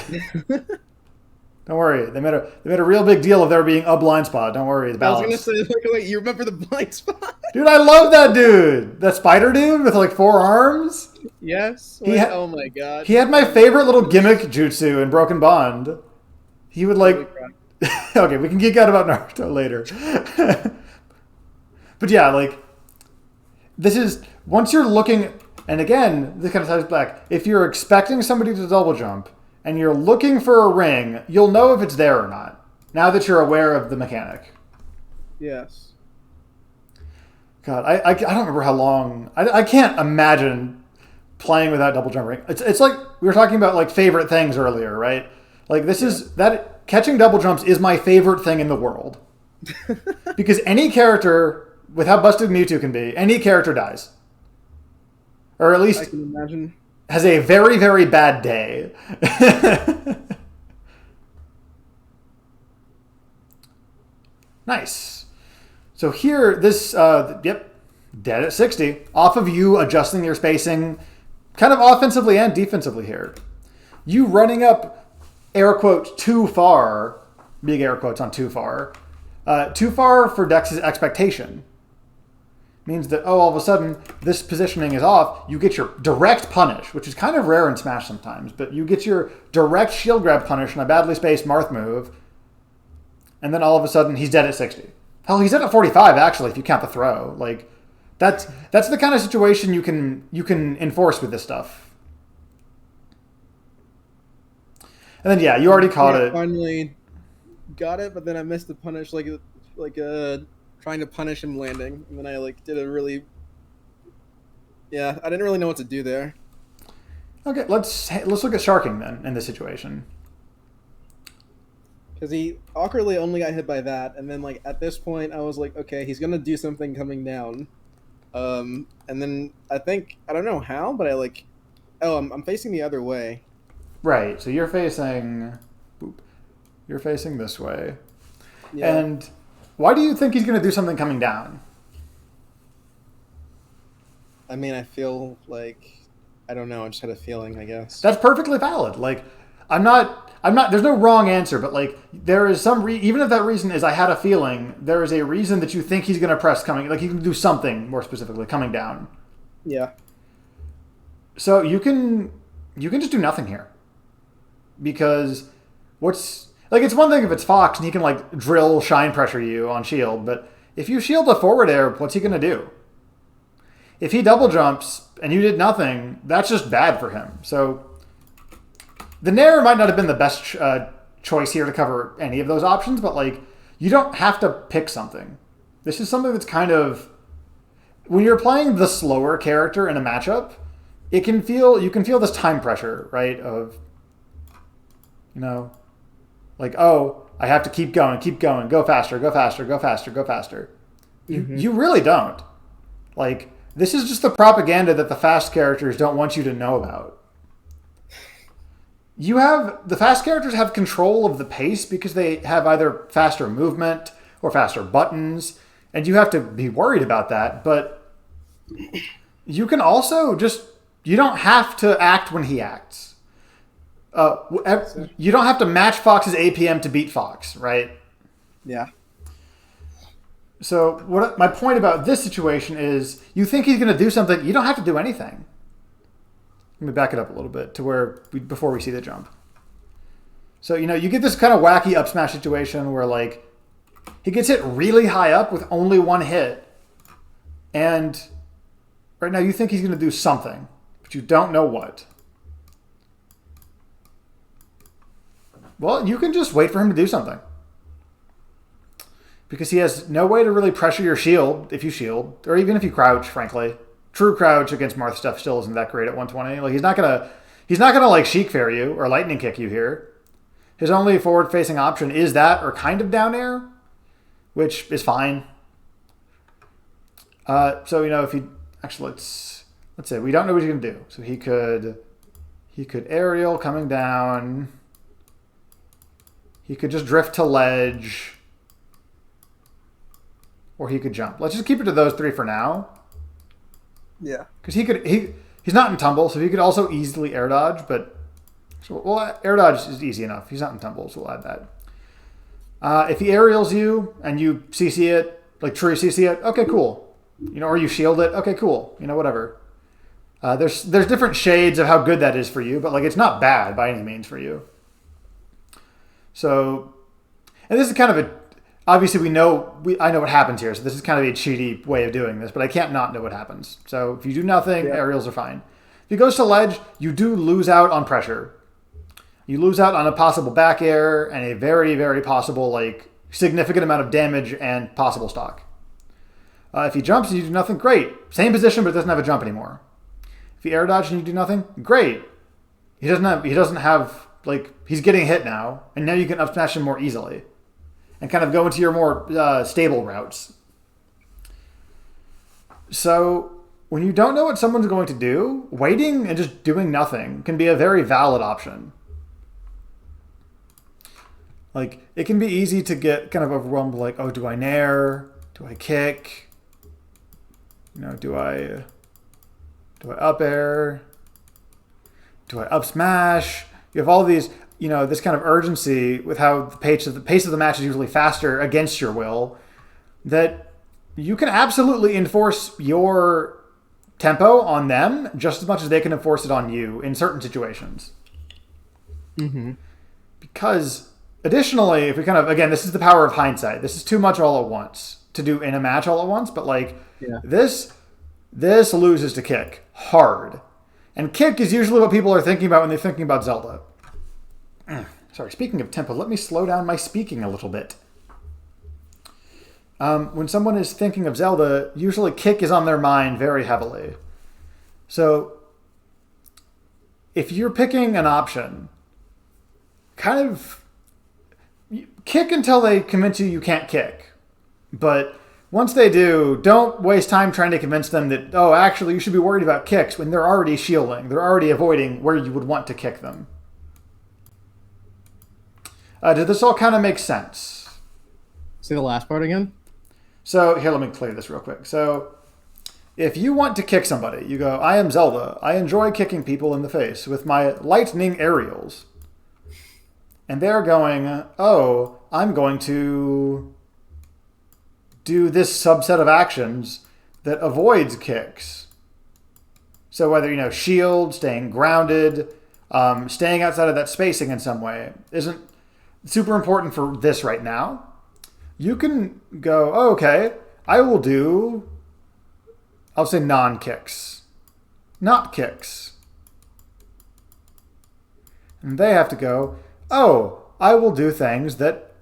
don't worry. They made a real big deal of there being a blind spot. Don't worry, it's balanced. I was gonna say, like, wait, you remember the blind spot? Dude, I love that dude. That spider dude with like 4 arms. Yes. Oh my god. He had my favorite little gimmick jutsu in Broken Bond. He would like. Okay, we can geek out about Naruto later. But yeah, like, this is once you're looking. And again, this kind of ties back. If you're expecting somebody to double jump and you're looking for a ring, you'll know if it's there or not, now that you're aware of the mechanic. Yes. God, I don't remember how long. I can't imagine playing without double jump ring. It's like we were talking about like favorite things earlier, right? Like this is that catching double jumps is my favorite thing in the world. Because any character, with how busted Mewtwo can be, any character dies. Or at least I can imagine. Has a very, very bad day. Nice. So here, this, dead at 60. Off of you adjusting your spacing kind of offensively and defensively here. You running up, air quotes, too far, big air quotes on too far for Dex's expectation. means that, oh, all of a sudden, this positioning is off. You get your direct punish, which is kind of rare in Smash sometimes, but you get your direct shield grab punish on a badly spaced Marth move, and then all of a sudden, he's dead at 60. Hell, he's dead at 45, actually, if you count the throw. Like, that's the kind of situation you can enforce with this stuff. And then, yeah, you already caught it. Finally got it, but then I missed the punish, trying to punish him landing, and then I did a really, I didn't really know what to do there. Okay, let's look at sharking then in this situation. Because he awkwardly only got hit by that, and then at this point I was like, okay, he's gonna do something coming down, and then I don't know how, but I'm facing the other way. Right, so you're facing this way, and why do you think he's gonna do something coming down? I mean, I feel I don't know. I just had a feeling, I guess. That's perfectly valid. I'm not. There's no wrong answer, but there is some even if that reason is I had a feeling, there is a reason that you think he's going to press coming. He can do something more specifically coming down. Yeah. So you can just do nothing here, because it's one thing if it's Fox and he can drill shine pressure you on shield, but if you shield a forward air, what's he going to do? If he double jumps and you did nothing, that's just bad for him. So the Nair might not have been the best choice here to cover any of those options, but you don't have to pick something. This is something that's kind of, when you're playing the slower character in a matchup, you can feel this time pressure, right? Of, oh, I have to keep going, go faster, go faster, go faster, go faster. Mm-hmm. You really don't. This is just the propaganda that the fast characters don't want you to know about. The fast characters have control of the pace because they have either faster movement or faster buttons, and you have to be worried about that, but you can also you don't have to act when he acts. You don't have to match Fox's APM to beat Fox, right? Yeah. So my point about this situation is, you think he's going to do something, you don't have to do anything. Let me back it up a little bit to before we see the jump. So, you get this kind of wacky up smash situation where he gets hit really high up with only one hit. And right now you think he's going to do something, but you don't know what. Well, you can just wait for him to do something, because he has no way to really pressure your shield if you shield, or even if you crouch, frankly. True crouch against Marth stuff still isn't that great at 120. He's not gonna Sheik Fair you or lightning kick you here. His only forward facing option is that or kind of down air, which is fine. So if he actually let's say we don't know what he's gonna do. So he could aerial coming down. He could just drift to ledge. Or he could jump. Let's just keep it to those three for now. Yeah. Because he's not in tumble, so he could also easily air dodge, but air dodge is easy enough. He's not in tumble, so we'll add that. If he aerials you and you CC it, true CC it, okay, cool. Or you shield it, okay, cool. Whatever. There's different shades of how good that is for you, but it's not bad by any means for you. So, and this is kind of obviously I know what happens here, so this is kind of a cheaty way of doing this, but I can't not know what happens. So if you do nothing, aerials are fine. If he goes to ledge, you do lose out on pressure. You lose out on a possible back air and a very, very possible, significant amount of damage and possible stock. If he jumps and you do nothing, great. Same position, but doesn't have a jump anymore. If he air dodge and you do nothing, great. He doesn't have he's getting hit now, and now you can up smash him more easily and kind of go into your more stable routes. So when you don't know what someone's going to do, waiting and just doing nothing can be a very valid option. It can be easy to get kind of overwhelmed, oh, do I nair? Do I kick? Do I up air? Do I up smash? You have all these, this kind of urgency with how the pace of the match is usually faster against your will, that you can absolutely enforce your tempo on them just as much as they can enforce it on you in certain situations. Mm-hmm. Because additionally, if we kind of, again, this is the power of hindsight. This is too much all at once to do in a match all at once, but like this loses to kick hard. And kick is usually what people are thinking about when they're thinking about Zelda. Sorry, speaking of tempo, let me slow down my speaking a little bit. When someone is thinking of Zelda, usually kick is on their mind very heavily. So if you're picking an option, kind of kick until they convince you can't kick. But once they do, don't waste time trying to convince them that, oh, actually, you should be worried about kicks when they're already shielding. They're already avoiding where you would want to kick them. Did this all kind of make sense? Say the last part again? So, here, let me clear this real quick. So, if you want to kick somebody, you go, I am Zelda. I enjoy kicking people in the face with my lightning aerials. And they're going, oh, I'm going to do this subset of actions that avoids kicks. So whether, shield, staying grounded, staying outside of that spacing in some way isn't super important for this right now. You can go, oh, okay, I'll say non-kicks. Not kicks. And they have to go, oh, I will do things that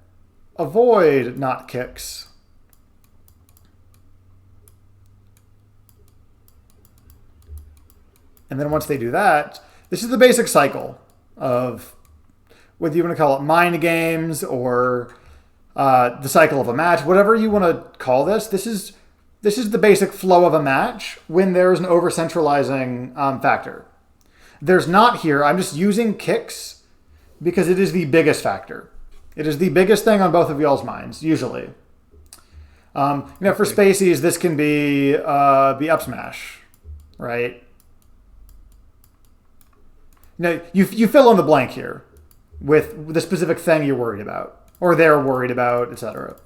avoid not kicks. And then once they do that, this is the basic cycle of whether you want to call it mind games or the cycle of a match, whatever you want to call this. This is the basic flow of a match when there's an over-centralizing factor. There's not here. I'm just using kicks because it is the biggest factor. It is the biggest thing on both of y'all's minds, usually. For spacies, this can be up smash, right? You fill in the blank here with the specific thing you're worried about, or they're worried about, etc.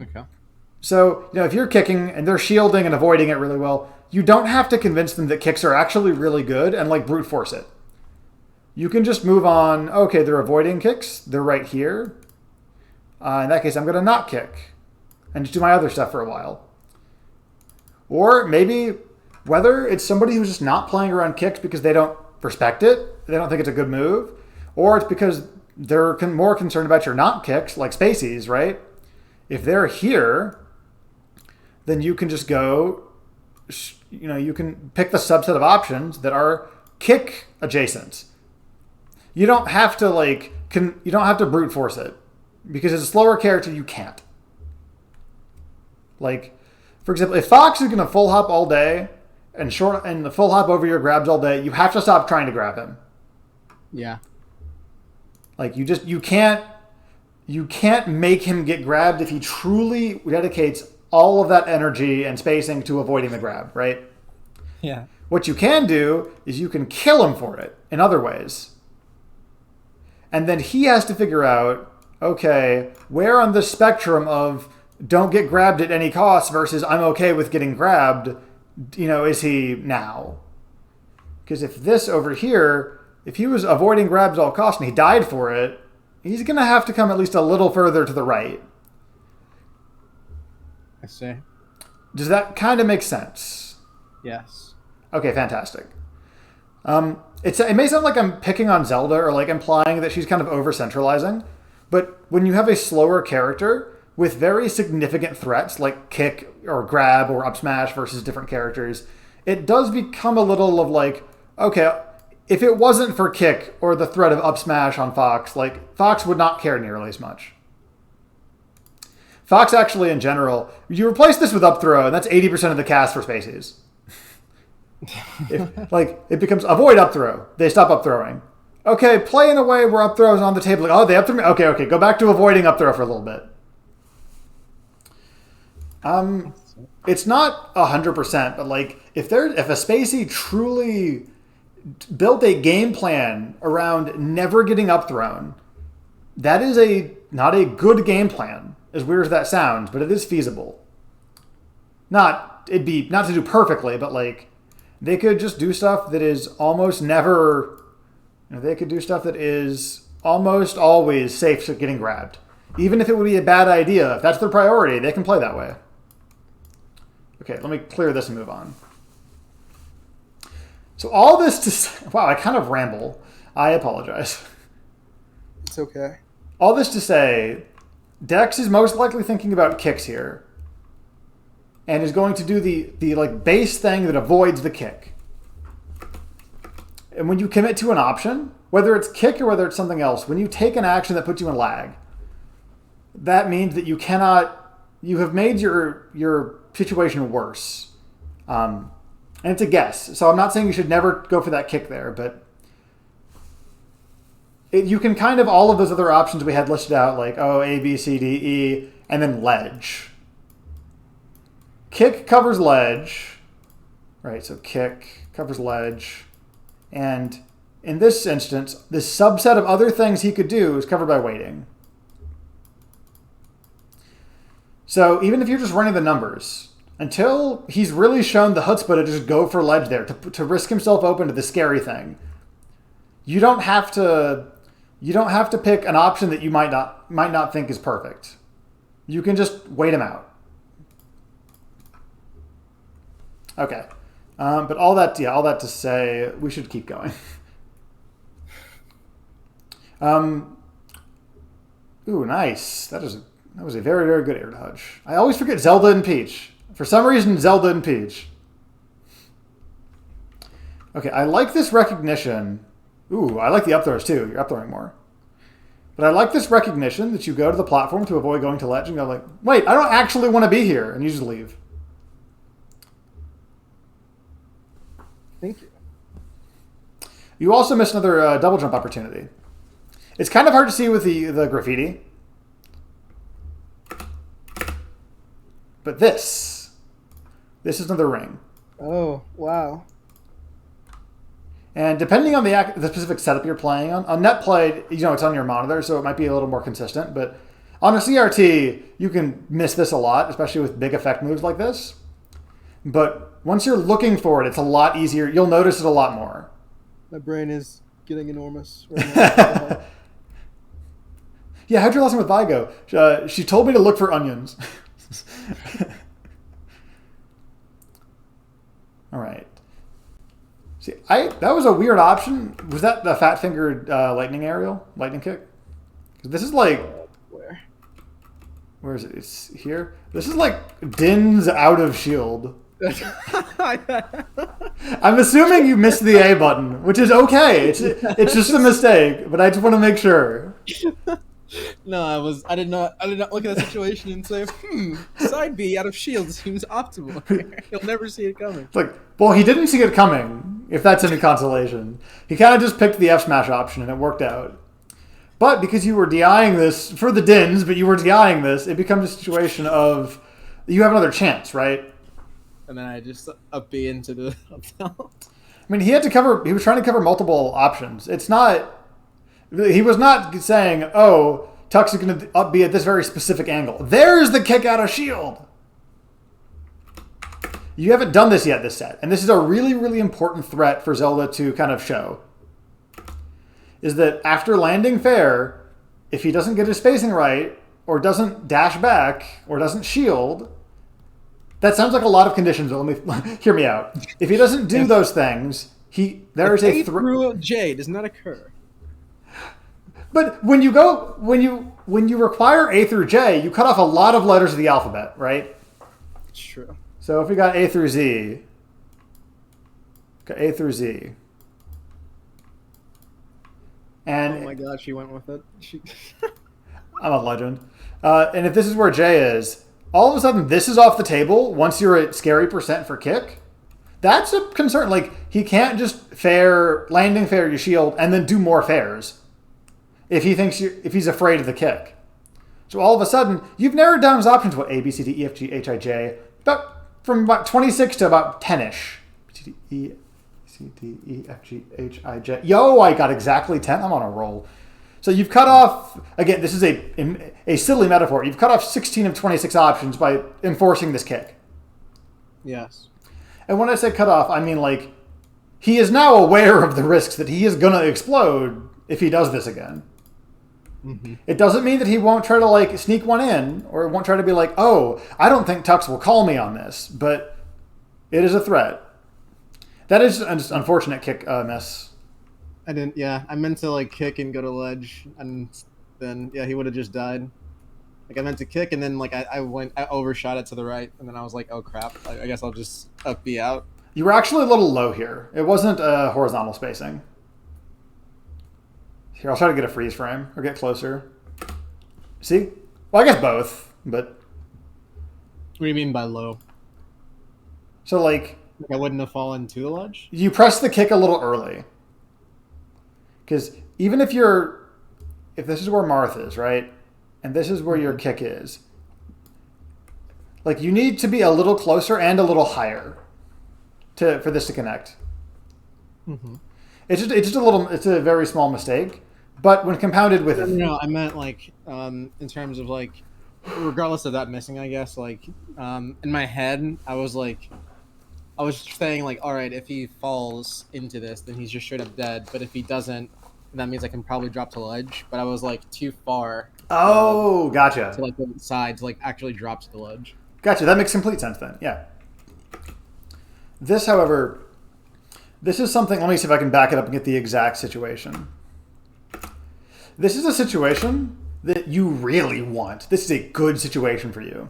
Okay. So, if you're kicking and they're shielding and avoiding it really well, you don't have to convince them that kicks are actually really good and brute force it. You can just move on. Okay, they're avoiding kicks. They're right here. In that case, I'm going to not kick and just do my other stuff for a while. Or maybe whether it's somebody who's just not playing around kicks because they don't respect it, they don't think it's a good move, or it's because they're more concerned about your not kicks, like spacies, right? If they're here, then you can just go, you can pick the subset of options that are kick adjacent. You don't have to you don't have to brute force it because as a slower character, you can't. For example, if Fox is going to full hop all day and the full hop over your grabs all day, you have to stop trying to grab him. Yeah. You can't make him get grabbed if he truly dedicates all of that energy and spacing to avoiding the grab, right? Yeah. What you can do is you can kill him for it in other ways. And then he has to figure out, okay, where on the spectrum of don't get grabbed at any cost versus I'm okay with getting grabbed, is he now? Because if this over here, if he was avoiding grabs at all costs and he died for it, he's going to have to come at least a little further to the right. I see. Does that kind of make sense? Yes. Okay, fantastic. It may sound like I'm picking on Zelda or implying that she's kind of over-centralizing, but when you have a slower character with very significant threats like kick or grab or up smash versus different characters, it does become a little of okay, if it wasn't for kick or the threat of up smash on Fox, Fox would not care nearly as much. Fox actually, in general, you replace this with up throw, and that's 80% of the cast for spacies. It becomes avoid up throw. They stop up throwing. Okay, play in a way where up throw is on the table. Oh, they up throw me? Okay, go back to avoiding up throw for a little bit. It's not 100%, but if a spacey truly built a game plan around never getting up thrown, that is not a good game plan, as weird as that sounds, but it is feasible. it'd be not to do perfectly, but like they could just do stuff that is almost never. They could do stuff that is almost always safe to getting grabbed, even if it would be a bad idea. If that's their priority, they can play that way. Okay, let me clear this and move on. So all this to say, wow, I kind of ramble. I apologize. It's okay. All this to say, Dex is most likely thinking about kicks here, and is going to do the like base thing that avoids the kick. And when you commit to an option, whether it's kick or whether it's something else, when you take an action that puts you in lag, that means that you have made your situation worse. And it's a guess. So I'm not saying you should never go for that kick there, but you can kind of all of those other options we had listed out, like, A, B, C, D, E, and then ledge. Kick covers ledge, right? So kick covers ledge. And in this instance, this subset of other things he could do is covered by waiting. So even if you're just running the numbers, until he's really shown the chutzpah to just go for ledge there, to risk himself open to the scary thing, you don't have to pick an option that you might not think is perfect. You can just wait him out. Okay. But all that to say, we should keep going. Ooh, nice. That was a very, very good air dodge. I always forget Zelda and Peach. For some reason, Zelda and Peach. Okay, I like this recognition. Ooh, I like the up throws too. You're up throwing more. But I like this recognition that you go to the platform to avoid going to ledge and go like, wait, I don't actually want to be here. And you just leave. Thank you. You also missed another double jump opportunity. It's kind of hard to see with the graffiti. But this is another ring. Oh, wow. And depending on the specific setup you're playing on net play, it's on your monitor, so it might be a little more consistent. But on a CRT, you can miss this a lot, especially with big effect moves like this. But once you're looking for it, it's a lot easier. You'll notice it a lot more. My brain is getting enormous right now. Yeah, how'd your lesson with Vi go? She told me to look for onions. All right. See, that was a weird option. Was that the fat-fingered lightning kick? This is like... Where is it? It's here. This is like Din's out of shield. I'm assuming you missed the A button, which is okay. It's just a mistake, but I just want to make sure. No, I did not look at that situation and say, side B out of shield seems optimal. He'll never see it coming. It's like, well, he didn't see it coming, if that's any consolation. He kind of just picked the F smash option and it worked out. But because you were DIing this for the Dins, but you were DIing this, it becomes a situation of you have another chance, right? And then I just up B into the up. I mean, he was trying to cover multiple options. He was not saying, oh, Tux is going to be at this very specific angle. There's the kick out of shield. You haven't done this yet this set. And this is a really, really important threat for Zelda to kind of show. Is that after landing fair, if he doesn't get his spacing right, or doesn't dash back, or doesn't shield, that sounds like a lot of conditions, but let me hear me out. If he doesn't do those things, there is a through J does not occur. But when you require A through J, you cut off a lot of letters of the alphabet, right? It's true. So if we got A through Z, A through Z. And oh my God, she went with it. I'm a legend. And if this is where J is, all of a sudden this is off the table once you're at scary percent for kick. That's a concern. Like, he can't just landing fair your shield and then do more fairs if he's afraid of the kick. So all of a sudden, you've narrowed down his options. What, A, B, C, D, E, F, G, H, I, J. From about 26 to about 10-ish. B, C, D, E, F, G, H, I, J. Yo, I got exactly 10. I'm on a roll. So you've cut off, again, this is a silly metaphor. You've cut off 16 of 26 options by enforcing this kick. Yes. And when I say cut off, I mean like he is now aware of the risks that he is going to explode if he does this again. Mm-hmm. It doesn't mean that he won't try to like sneak one in or won't try to be like, oh, I don't think Tux will call me on this, but it is a threat. That is an unfortunate kick miss. I didn't. Yeah, I meant to like kick and go to ledge, and then he would have just died. Like I meant to kick, and then like I overshot it to the right, and then I was like, oh crap! I guess I'll just up B out. You were actually a little low here. It wasn't horizontal spacing. Here, I'll try to get a freeze frame or get closer. See? Well, I guess both, but. What do you mean by low? So like I wouldn't have fallen to the ledge? you press the kick a little early. Because even if this is where Marth is, right? And this is where your kick is. Like you need to be a little closer and a little higher for this to connect. Mm-hmm. It's a very small mistake. But when compounded with No, I meant like in terms of like regardless of that missing, I guess, like in my head I was saying like, all right, if he falls into this, then he's just straight up dead. But if he doesn't, that means I can probably drop to ledge. But I was like too far. Oh, gotcha. To like the side to like actually drop to the ledge. Gotcha. That makes complete sense then. Yeah. This, however, this is something. Let me see if I can back it up and get the exact situation. This is a situation that you really want. This is a good situation for you.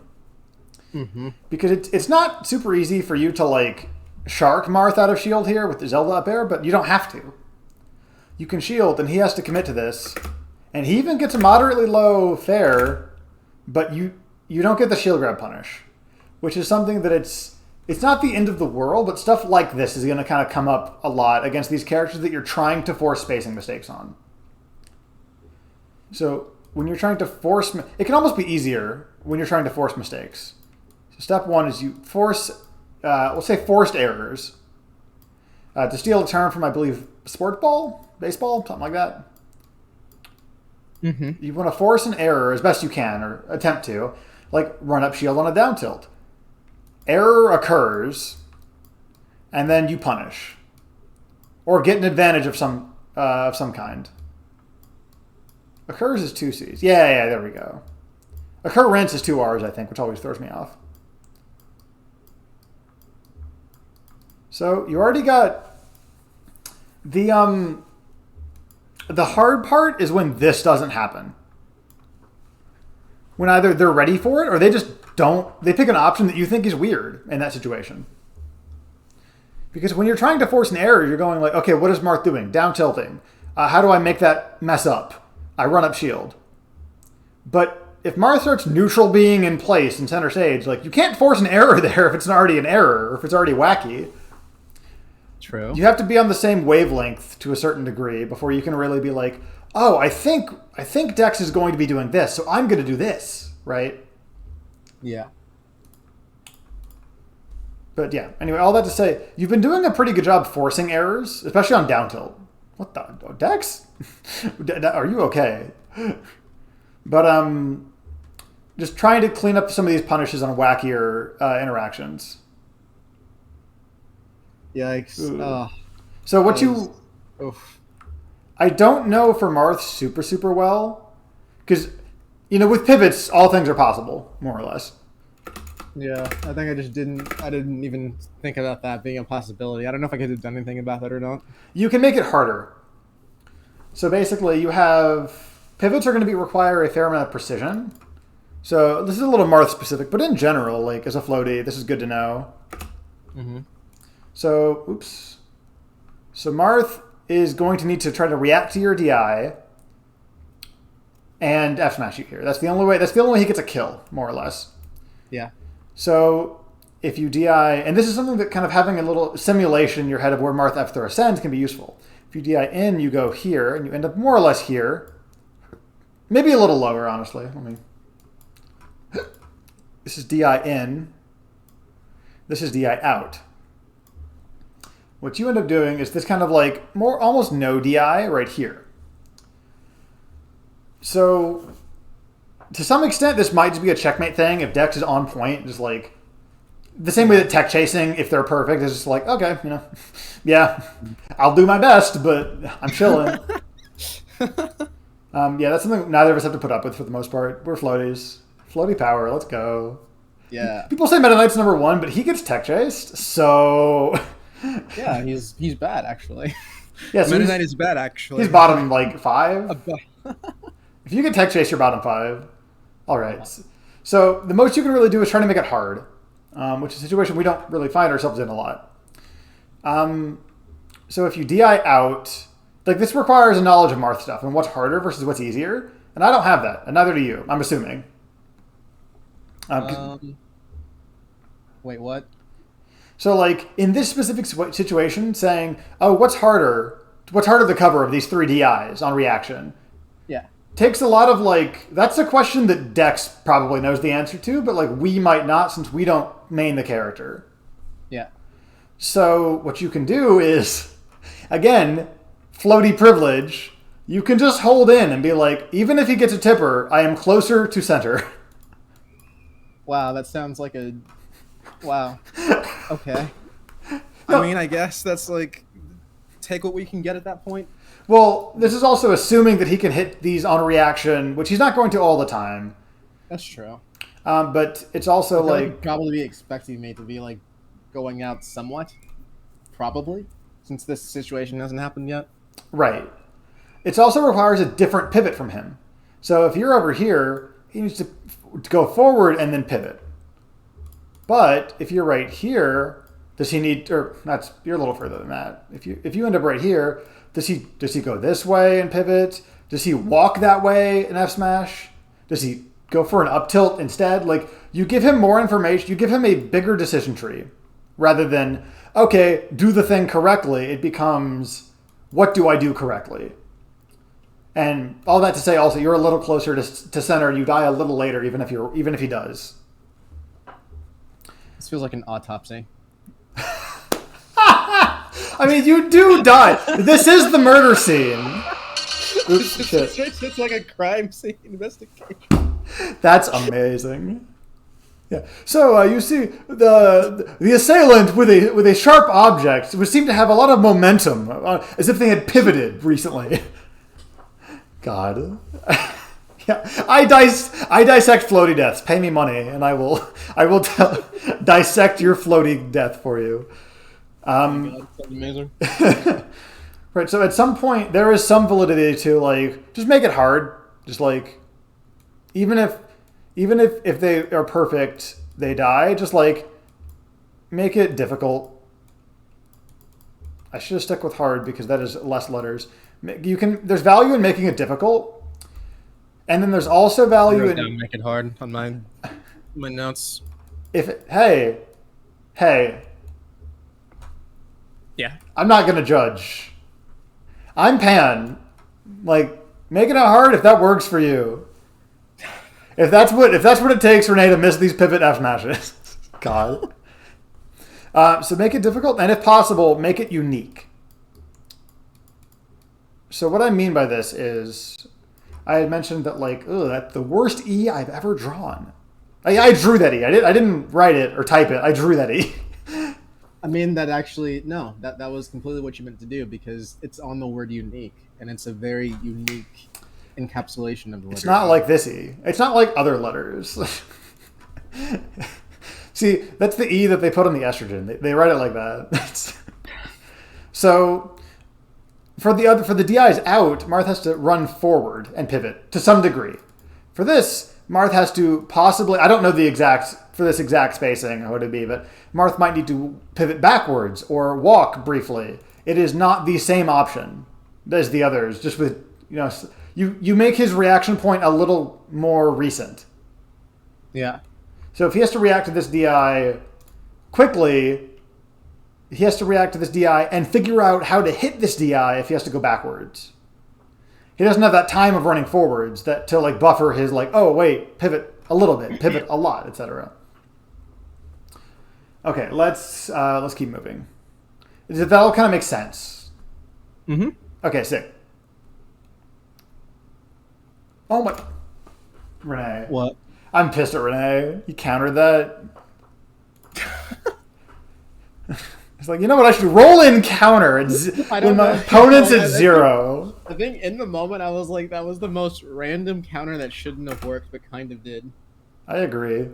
Mm-hmm. Because it's not super easy for you to like shark Marth out of shield here with the Zelda up air, but you don't have to. You can shield, and he has to commit to this. And he even gets a moderately low fair, but you don't get the shield grab punish, which is something that it's not the end of the world, but stuff like this is going to kind of come up a lot against these characters that you're trying to force spacing mistakes on. So when you're trying to force, it can almost be easier when you're trying to force mistakes. So step one is you force, we'll say forced errors. To steal a term from, I believe, sport ball, baseball, something like that. Mm-hmm. You want to force an error as best you can, or attempt to, like run up shield on a down tilt. Error occurs, and then you punish, or get an advantage of some kind. Occurs is 2 C's. Yeah, there we go. Occurrence is 2 R's, I think, which always throws me off. So you already got the hard part is when this doesn't happen. When either they're ready for it or they just don't. They pick an option that you think is weird in that situation. Because when you're trying to force an error, you're going like, okay, what is Marth doing? Down tilting. How do I make that mess up? I run up shield. But if Marth starts neutral being in place in center stage, like you can't force an error there if it's not already an error or if it's already wacky. True. You have to be on the same wavelength to a certain degree before you can really be like, oh, I think Dex is going to be doing this, so I'm going to do this, right? Yeah. But yeah, anyway, all that to say, you've been doing a pretty good job forcing errors, especially on down tilt. What the? Dex? Are you okay? But just trying to clean up some of these punishes on wackier interactions. Yikes. So what you... Oof. I don't know for Marth super well, because, with pivots, all things are possible, more or less. Yeah, I think I didn't even think about that being a possibility. I don't know if I could have done anything about that or not. You can make it harder. So basically, you have... Pivots are going to require a fair amount of precision. So this is a little Marth specific, but in general, like as a floaty, this is good to know. Mm-hmm. So, oops. So Marth is going to need to try to react to your DI and F smash you here. That's the only way he gets a kill, more or less. Yeah. So if you DI, and this is something that kind of having a little simulation in your head of where Marth F throw ascends can be useful. If you DI in, you go here, and you end up more or less here. Maybe a little lower, honestly. This is DI in. This is DI out. What you end up doing is this kind of like almost no DI right here. So to some extent, this might just be a checkmate thing if Dex is on point, just like the same way that tech chasing, if they're perfect, is just like, okay, yeah, I'll do my best, but I'm chilling. Yeah, that's something neither of us have to put up with for the most part. We're floaties. Floaty power, let's go. Yeah. People say Meta Knight's number 1, but he gets tech chased, so... Yeah, he's bad, actually. Yeah, so Meta Knight is bad, actually. He's bottom, 5. If you get tech chase, you're bottom 5. All right. So the most you can really do is try to make it hard, which is a situation we don't really find ourselves in a lot. So if you DI out, this requires a knowledge of Marth stuff and what's harder versus what's easier. And I don't have that, and neither do you, I'm assuming. Wait, what? So in this specific situation, saying, oh, what's harder to cover of these 3 DIs on reaction? Yeah. Takes a lot of that's a question that Dex probably knows the answer to, but we might not since we don't main the character. Yeah. So what you can do is, again, floaty privilege. You can just hold in and be like, even if he gets a tipper, I am closer to center. Wow, that sounds like a... Wow. Okay. I mean, I guess that's take what we can get at that point. Well, this is also assuming that he can hit these on reaction, which he's not going to all the time. That's true. But it's also would probably be expecting me to be going out somewhat, probably, since this situation hasn't happened yet. Right. It also requires a different pivot from him. So if you're over here, he needs to go forward and then pivot. But if you're right here, does he need? Or you're a little further than that. If you end up right here, does he go this way and pivot? Does he walk that way and F smash? Does he go for an up tilt instead? You give him more information. You give him a bigger decision tree, rather than okay, do the thing correctly. It becomes what do I do correctly? And all that to say, also you're a little closer to center. You die a little later, even if he does. This feels like an autopsy. I mean, you do die. This is the murder scene. Oops, shit. It's like a crime scene investigation. That's amazing. Yeah. So you see the assailant with a sharp object would seem to have a lot of momentum, as if they had pivoted recently. God. Yeah, I dissect floaty deaths. Pay me money, and I will dissect your floaty death for you. That's amazing. Right. So at some point there is some validity to just make it hard. Just even if they are perfect, they die. Just make it difficult. I should have stuck with hard because that is less letters. There's value in making it difficult. And then there's also value in make it hard on my notes. Hey. Yeah. I'm not gonna judge. I'm Pan. Make it hard if that works for you. If that's what it takes, Renee, to miss these pivot F smashes. God. So make it difficult, and if possible, make it unique. So what I mean by this is, I had mentioned that that's the worst E I've ever drawn. I drew that E. I didn't write it or type it. I drew that E. I mean, that was completely what you meant to do because it's on the word unique, and it's a very unique encapsulation of the letter. It's not like this E. It's not like other letters. See, that's the E that they put on the estrogen. They write it like that. So for the DIs out, Marth has to run forward and pivot to some degree. For this, Marth has to possibly, I don't know for this exact spacing what it'd be, but Marth might need to pivot backwards or walk briefly. It is not the same option as the others, just with, you make his reaction point a little more recent. Yeah. So if he has to react to this DI quickly, he has to react to this DI and figure out how to hit this DI if he has to go backwards. He doesn't have that time of running forwards to buffer his oh wait, pivot a little bit, pivot a lot, etc. Okay, let's keep moving. That all kind of makes sense. Mm-hmm. Okay, sick. Oh my, Renee. What? I'm pissed at Renee. You countered that. It's like, you know what I should do? Roll in counter I when don't my know. opponent's Like, at 0. I think in the moment I was like, that was the most random counter that shouldn't have worked, but kind of did. I agree.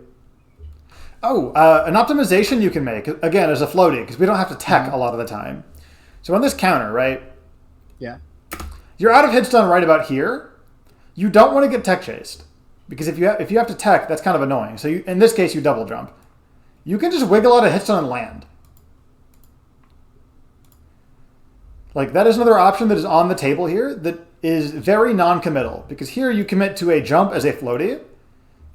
Oh, an optimization you can make, again, as a floaty, because we don't have to tech a lot of the time. So on this counter, right, Yeah. you're out of hit stun right about here. You don't want to get tech chased, because if you have to tech, that's kind of annoying. So in this case, you double jump. You can just wiggle out a hit stun and land. Like, that is another option that is on the table here that is very non-committal, because here you commit to a jump as a floaty,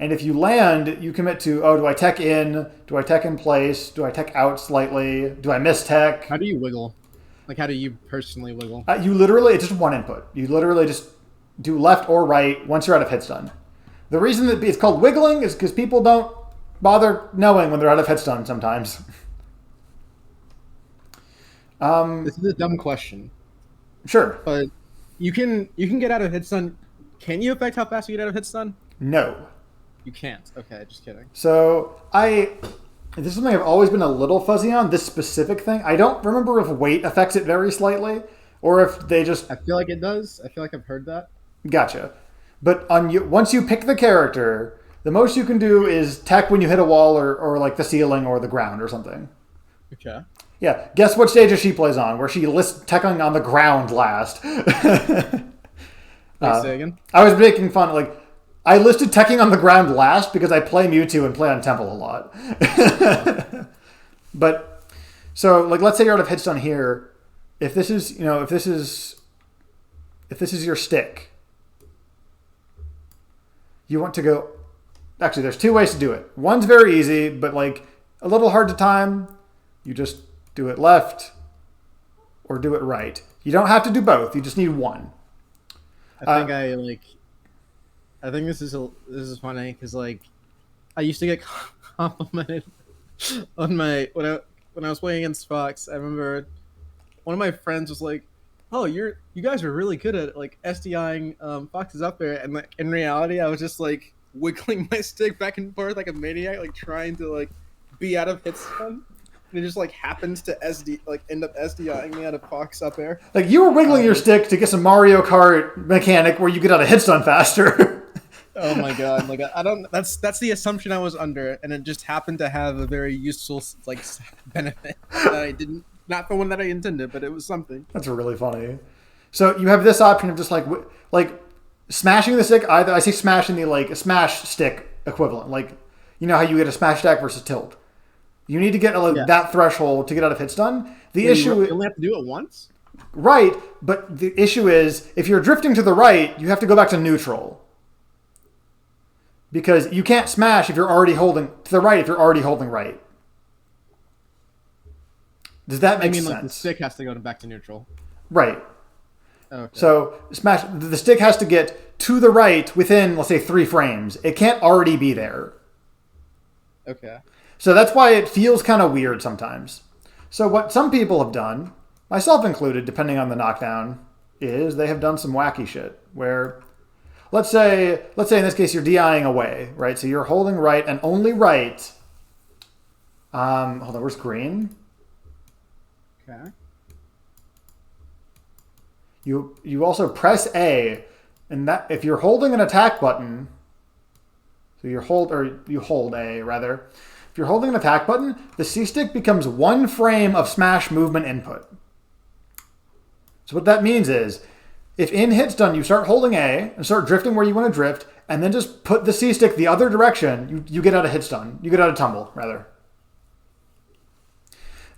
and if you land, you commit to, oh, do I tech in? Do I tech in place? Do I tech out slightly? Do I miss tech? How do you wiggle? Like, how do you personally wiggle? You literally, it's just one input. You literally just do left or right once you're out of hit stun. The reason that it's called wiggling is because people don't bother knowing when they're out of hit stun sometimes. This is a dumb question, Sure. but you can get out of hit stun. Can you affect how fast you get out of hit stun? No. You can't. Okay, just kidding. So this is something I've always been a little fuzzy on, this specific thing. I don't remember if weight affects it very slightly, or if they just... I feel like it does. I feel like I've heard that. Gotcha. But once you pick the character, the most you can do is tech when you hit a wall or like the ceiling or the ground or something. Okay. Yeah, guess what stage she plays on, where she lists teching on the ground last. Wait, say again? I was making fun, like, I listed teching on the ground last because I play Mewtwo and play on Temple a lot. But, so, like, let's say you're out of hit stun here. If this is, if this is your stick, you want to go, actually, there's two ways to do it. One's very easy, but, like, a little hard to time. You just do it left or do it right. You don't have to do both. You just need one. I think this is funny because like I used to get complimented on my when I was playing against Fox. I remember one of my friends was like, "Oh, you guys are really good at like SDIing Foxes up there," and like in reality, I was just like wiggling my stick back and forth like a maniac, like trying to like be out of hit stun. And it just like happens to end up SDIing me out of Fox up air. Like you were wiggling your stick to get some Mario Kart mechanic where you get out of hit stun faster. Oh my god! Like I don't. That's the assumption I was under, and it just happened to have a very useful like benefit that I didn't. Not the one that I intended, but it was something. That's really funny. So you have this option of just like smashing the stick. I say smashing the like a smash stick equivalent. Like you know how you get a smash attack versus tilt. You need to get that threshold to get out of hit stun. The issue you only have to do it once? Right, but the issue is if you're drifting to the right, you have to go back to neutral. Because you can't smash if you're already holding to the right if you're already holding right. Does that make sense? Like the stick has to go back to neutral. Right. Okay. So the stick has to get to the right within, let's say, 3 frames. It can't already be there. Okay. So that's why it feels kind of weird sometimes. So what some people have done, myself included, depending on the knockdown, is they have done some wacky shit where, let's say in this case you're DIing away, right? So you're holding right and only right. Hold on, where's green? Okay. You also press A, and that if you're holding an attack button, so you hold A rather. If you're holding an attack button, the C-stick becomes 1 frame of smash movement input. So what that means is, if in hit stun you start holding A and start drifting where you want to drift, and then just put the C-stick the other direction, you get out of hit stun. You get out of tumble, rather.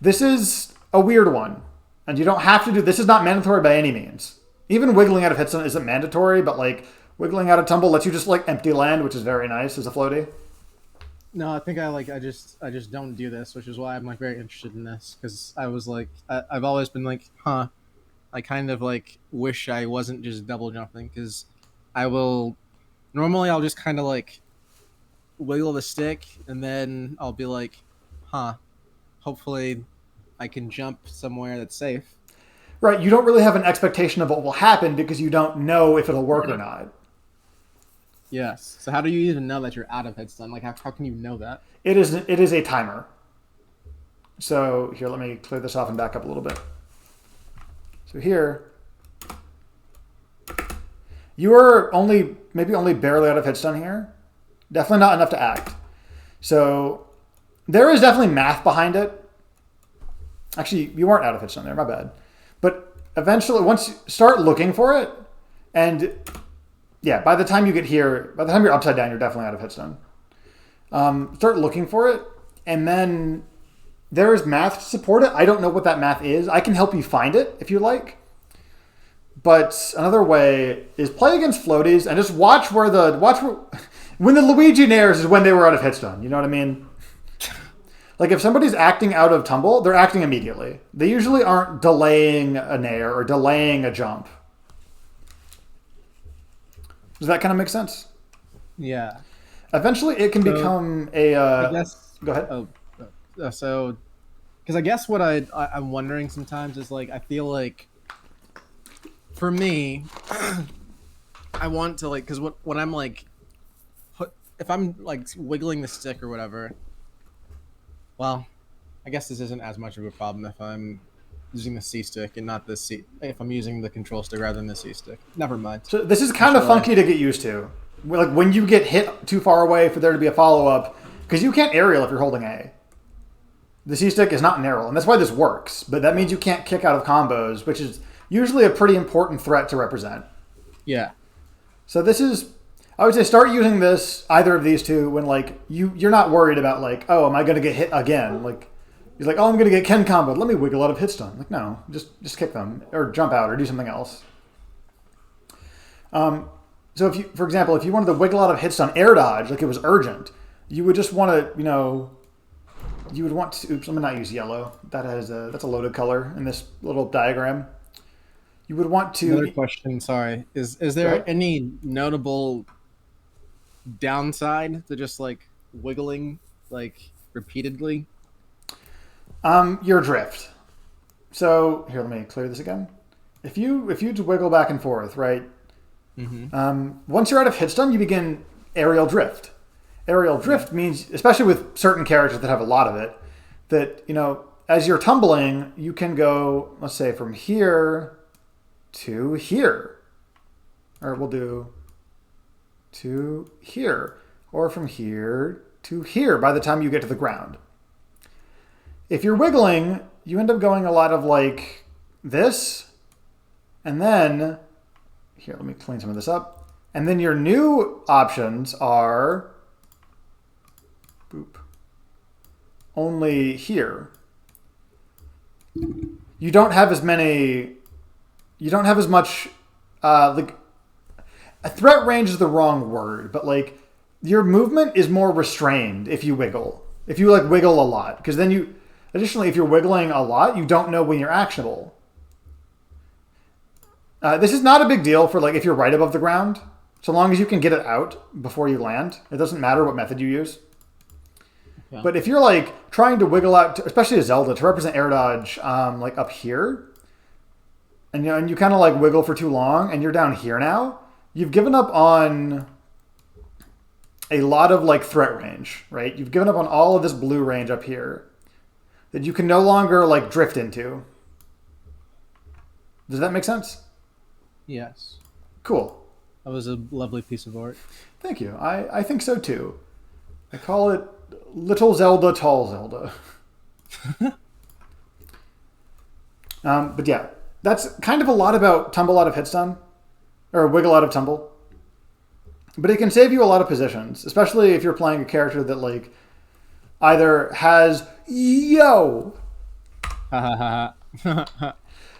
This is a weird one, and you don't have to do. This is not mandatory by any means. Even wiggling out of hit stun isn't mandatory, but like wiggling out of tumble lets you just like empty land, which is very nice as a floaty. No, I think I just don't do this, which is why I'm like very interested in this because I was like I've always been like, I kind of like wish I wasn't just double jumping because I'll just kind of like wiggle the stick and then I'll be like, hopefully I can jump somewhere that's safe. Right, you don't really have an expectation of what will happen because you don't know if it'll work or not. Yes. So how do you even know that you're out of hit stun? Like, how can you know that? It is a timer. So here, let me clear this off and back up a little bit. So here, you are maybe only barely out of hit stun here. Definitely not enough to act. So there is definitely math behind it. Actually, you aren't out of hit stun there, my bad. But eventually, once you start looking for it, and yeah, by the time you get here, by the time you're upside down, you're definitely out of hit stun. Start looking for it, and then there is math to support it. I don't know what that math is. I can help you find it if you like. But another way is play against floaties and just watch where when the Luigi nairs is when they were out of hit stun. You know what I mean? Like if somebody's acting out of tumble, they're acting immediately. They usually aren't delaying a nair or delaying a jump. Does that kind of make sense? Yeah. Eventually, it can become a. I guess. Go ahead. So, because I guess what I'm wondering sometimes is like I feel like, for me, I want to like because when I'm like, if I'm like wiggling the stick or whatever. Well, I guess this isn't as much of a problem if I'm using the C stick and not the C. If I'm using the control stick rather than the C stick, never mind. So this is kind of funky to get used to. Like when you get hit too far away for there to be a follow up, because you can't aerial if you're holding A. The C stick is not an aerial, and that's why this works. But that means you can't kick out of combos, which is usually a pretty important threat to represent. Yeah. So this is, I would say, start using this, either of these two, when like you're not worried about like, oh, am I going to get hit again? Like you're like, oh, I'm going to get Ken comboed. Let me wiggle out of hit stun. Like no, just kick them or jump out or do something else. So if you, for example, if you wanted to wiggle out of hit stun air dodge, like it was urgent, you would just want to, you would want to. Oops, I'm gonna not use yellow. That's a loaded color in this little diagram. You would want to. Another question. Sorry, is there any notable downside to just like wiggling like repeatedly? Your drift. So here, let me clear this again. If you just wiggle back and forth, right? Mm-hmm. Once you're out of hit stun, you begin aerial drift. Aerial drift means, especially with certain characters that have a lot of it, that as you're tumbling, you can go, let's say, from here to here, or we'll do to here, or from here to here by the time you get to the ground. If you're wiggling, you end up going a lot of like this, and then here, let me clean some of this up. And then your new options are only here. You don't have as much like a threat range is the wrong word, but like your movement is more restrained if you wiggle. If you like wiggle a lot, because then additionally, if you're wiggling a lot, you don't know when you're actionable. This is not a big deal for like if you're right above the ground, so long as you can get it out before you land. It doesn't matter what method you use. Yeah. But if you're like trying to wiggle out, especially a Zelda, to represent air dodge, like up here, and you kind of like wiggle for too long, and you're down here now, you've given up on a lot of like threat range, right? You've given up on all of this blue range up here that you can no longer like drift into. Does that make sense? Yes. Cool. That was a lovely piece of art. Thank you. I think so too. I call it Little Zelda, Tall Zelda. But yeah, that's kind of a lot about tumble out of hit stun, or wiggle out of tumble. But it can save you a lot of positions, especially if you're playing a character that like either has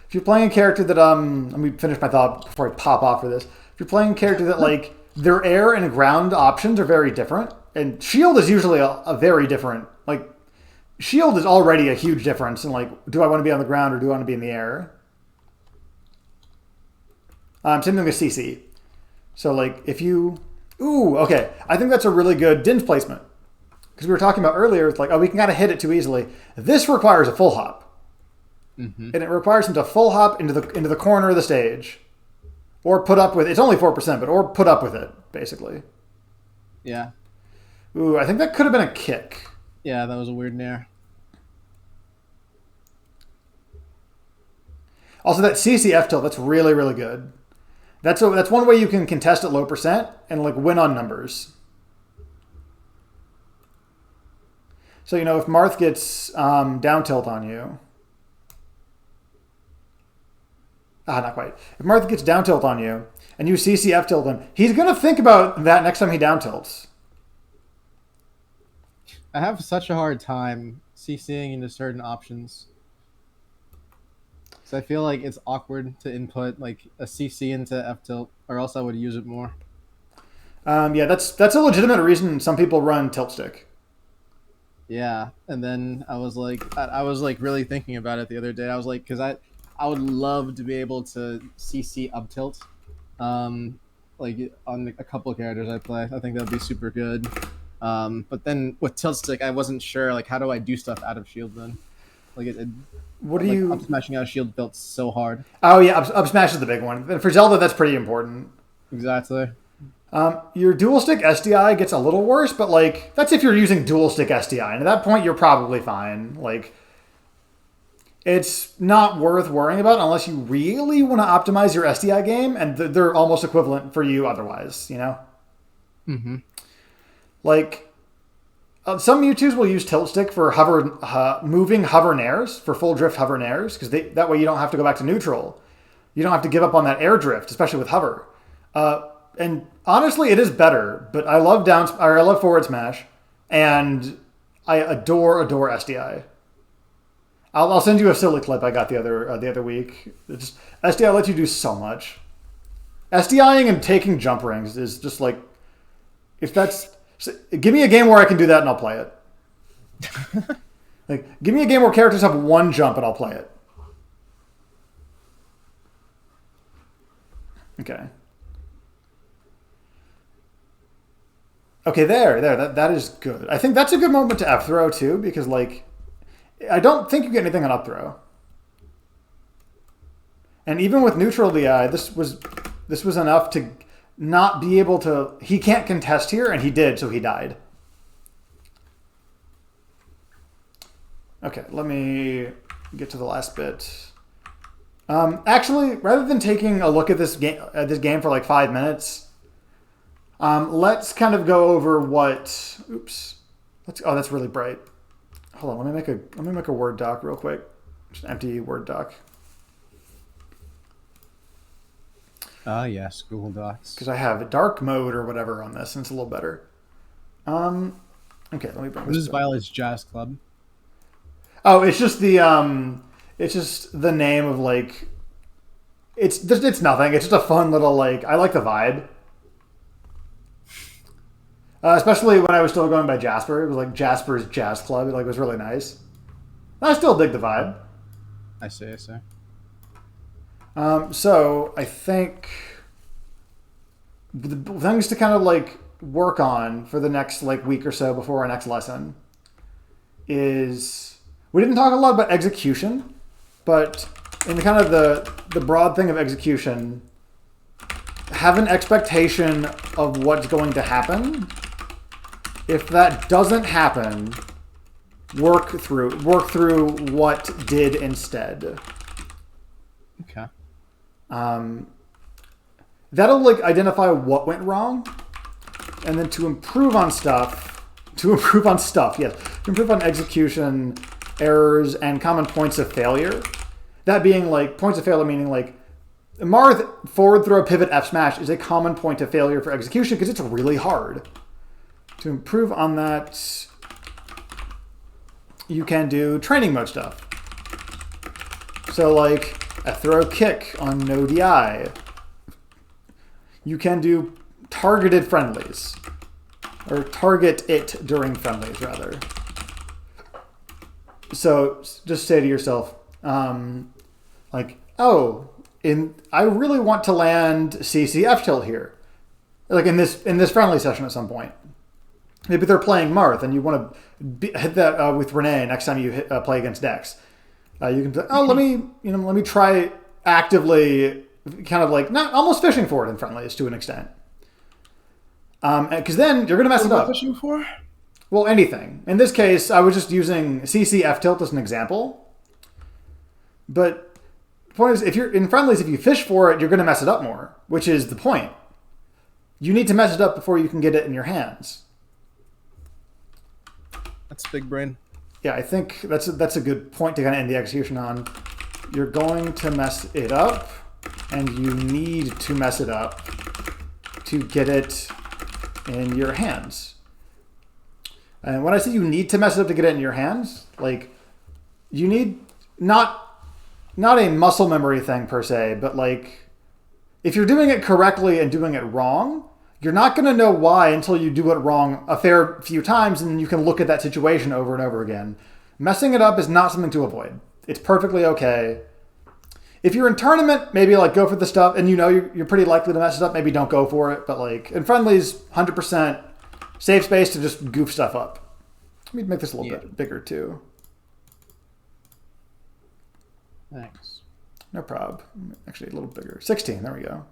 If you're playing a character that let me finish my thought before I pop off for this. If you're playing a character that like their air and ground options are very different, and shield is usually a very different, like shield is already a huge difference in like, do I want to be on the ground or do I want to be in the air? Same thing with CC. So like if you, okay, I think that's a really good Din's placement. Because we were talking about earlier, it's like, oh, we can kind of hit it too easily. This requires a full hop. Mm-hmm. And it requires him to full hop into the corner of the stage. Or put up with, it's only 4%, but or put up with it, basically. Yeah. I think that could have been a kick. Yeah, that was a weird nair. Also, that CCF tilt, that's really, really good. That's one way you can contest at low percent and like win on numbers. So, if Marth gets down tilt on you. Not quite. If Marth gets down tilt on you and you CCF tilt him, he's going to think about that next time he down tilts. I have such a hard time CCing into certain options. So I feel like it's awkward to input like a CC into F tilt, or else I would use it more. Yeah, that's a legitimate reason some people run tilt stick. Yeah, and then I was like really thinking about it the other day. I was like, because I would love to be able to CC up tilt, like on a couple of characters I play. I think that would be super good. But then with tilt stick, I wasn't sure like how do I do stuff out of shield then. Like what do you? Up smashing out of shield built so hard. Oh yeah, up smash is the big one. And for Zelda, that's pretty important. Exactly. Your dual stick SDI gets a little worse, but like that's if you're using dual stick SDI, and at that point you're probably fine. Like it's not worth worrying about unless you really want to optimize your SDI game, and they're almost equivalent for you otherwise. Mm-hmm. Like some Mewtwo's will use tilt stick for moving hover nairs, for full drift hover nairs, because that way you don't have to go back to neutral. You don't have to give up on that air drift, especially with hover. And honestly, it is better. But I love forward smash, and I adore SDI. I'll send you a silly clip I got the other week. SDI lets you do so much. SDIing and taking jump rings is just like, give me a game where I can do that and I'll play it. Like, give me a game where characters have one jump and I'll play it. Okay. Okay, that is good. I think that's a good moment to F throw too, because like, I don't think you get anything on up throw. And even with neutral DI, this was enough to not be able to. He can't contest here, and he did, so he died. Okay, let me get to the last bit. Actually, rather than taking a look at this game for like 5 minutes, let's kind of go over what. Oops. That's really bright. Hold on, let me make a Word doc real quick. Just an empty Word doc. Yes, Google Docs. Because I have dark mode or whatever on this, and it's a little better. Okay, let me bring this is Violet's Jazz Club. Oh, it's just the name of like. It's nothing. It's just a fun little like. I like the vibe. Especially when I was still going by Jasper. It was like Jasper's Jazz Club. It like was really nice. I still dig the vibe. I see. So I think the things to kind of like work on for the next like week or so before our next lesson is we didn't talk a lot about execution, but in kind of the broad thing of execution, have an expectation of what's going to happen. If that doesn't happen, work through what did instead. Okay. That'll like identify what went wrong, and then to improve on execution, errors, and common points of failure. That being like points of failure meaning like Marth forward throw pivot F smash is a common point of failure for execution because it's really hard. To improve on that, you can do training mode stuff. So like a throw kick on no DI. You can do targeted friendlies. Or target it during friendlies, rather. So just say to yourself, like, oh, I really want to land CCF tilt here. Like in this friendly session at some point. Maybe they're playing Marth and you want to hit that with Renee next time you play against Dex. You can say, let me try actively, kind of like not almost fishing for it in friendlies to an extent. Because then you're going to mess it up. What fishing for? Well, anything. In this case, I was just using CCF tilt as an example. But point is, if you're in friendlies, if you fish for it, you're going to mess it up more, which is the point. You need to mess it up before you can get it in your hands. That's big brain. Yeah, I think that's a good point to kind of end the execution on. You're going to mess it up, and you need to mess it up to get it in your hands. And when I say you need to mess it up to get it in your hands, like, you need not a muscle memory thing per se, but like, if you're doing it correctly and doing it wrong, you're not going to know why until you do it wrong a fair few times, and then you can look at that situation over and over again. Messing it up is not something to avoid. It's perfectly okay. If you're in tournament, maybe like go for the stuff, and you know you're pretty likely to mess it up, maybe don't go for it. But like in friendlies, 100% safe space to just goof stuff up. Let me make this a little bit bigger too. Thanks. No prob. Actually, a little bigger. 16. There we go.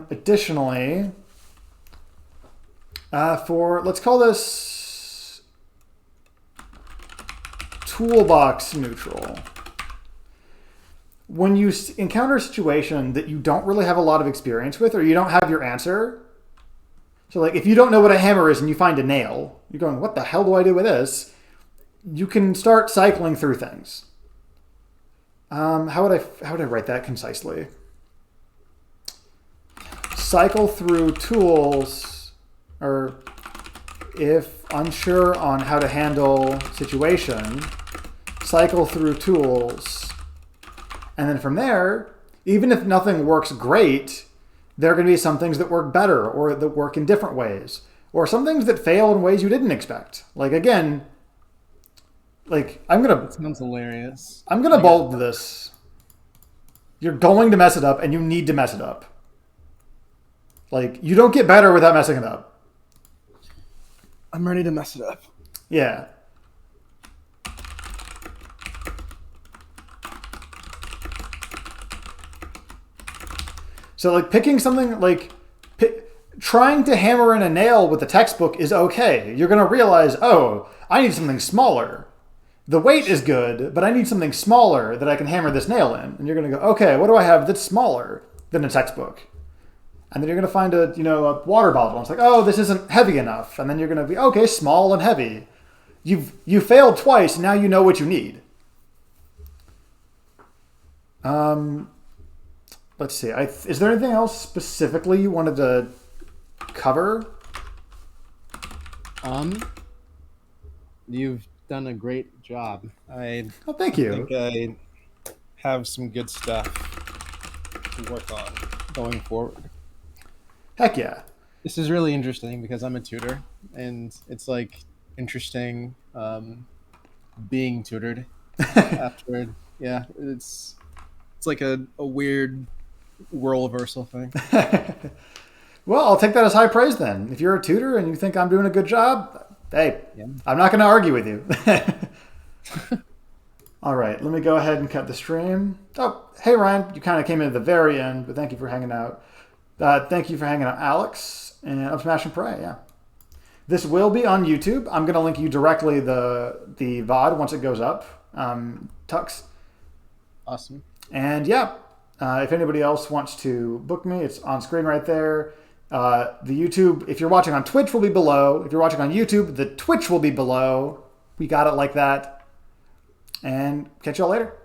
Additionally, let's call this toolbox neutral. When you encounter a situation that you don't really have a lot of experience with, or you don't have your answer, so like if you don't know what a hammer is and you find a nail, you're going, what the hell do I do with this? You can start cycling through things. How would I write that concisely? Cycle through tools, or if unsure on how to handle situation, cycle through tools. And then from there, even if nothing works great, there are going to be some things that work better or that work in different ways, or some things that fail in ways you didn't expect. Like, again, like That sounds hilarious. I'm going to bold this. You're going to mess it up, and you need to mess it up. Like, you don't get better without messing it up. I'm ready to mess it up. Yeah. So, like, picking something, like, trying to hammer in a nail with a textbook is okay. You're going to realize, oh, I need something smaller. The weight is good, but I need something smaller that I can hammer this nail in. And you're going to go, okay, what do I have that's smaller than a textbook? And then you're going to find a water bottle. And it's like, oh, this isn't heavy enough. And then you're going to be, okay, small and heavy. You failed twice. Now you know what you need. Let's see. Is there anything else specifically you wanted to cover? You've done a great job. Oh, thank you. I think I have some good stuff to work on going forward. Heck yeah. This is really interesting because I'm a tutor, and it's like interesting being tutored after. Yeah, it's like a weird role reversal thing. Well, I'll take that as high praise then. If you're a tutor and you think I'm doing a good job, hey, yeah. I'm not going to argue with you. All right, let me go ahead and cut the stream. Oh, hey, Ryan, you kind of came in at the very end, but thank you for hanging out. Thank you for hanging out, Alex, and Up Smash and Pray, yeah. This will be on YouTube. I'm going to link you directly the VOD once it goes up. Tux. Awesome. And yeah, if anybody else wants to book me, it's on screen right there. The YouTube, if you're watching on Twitch, will be below. If you're watching on YouTube, the Twitch will be below. We got it like that. And catch y'all later.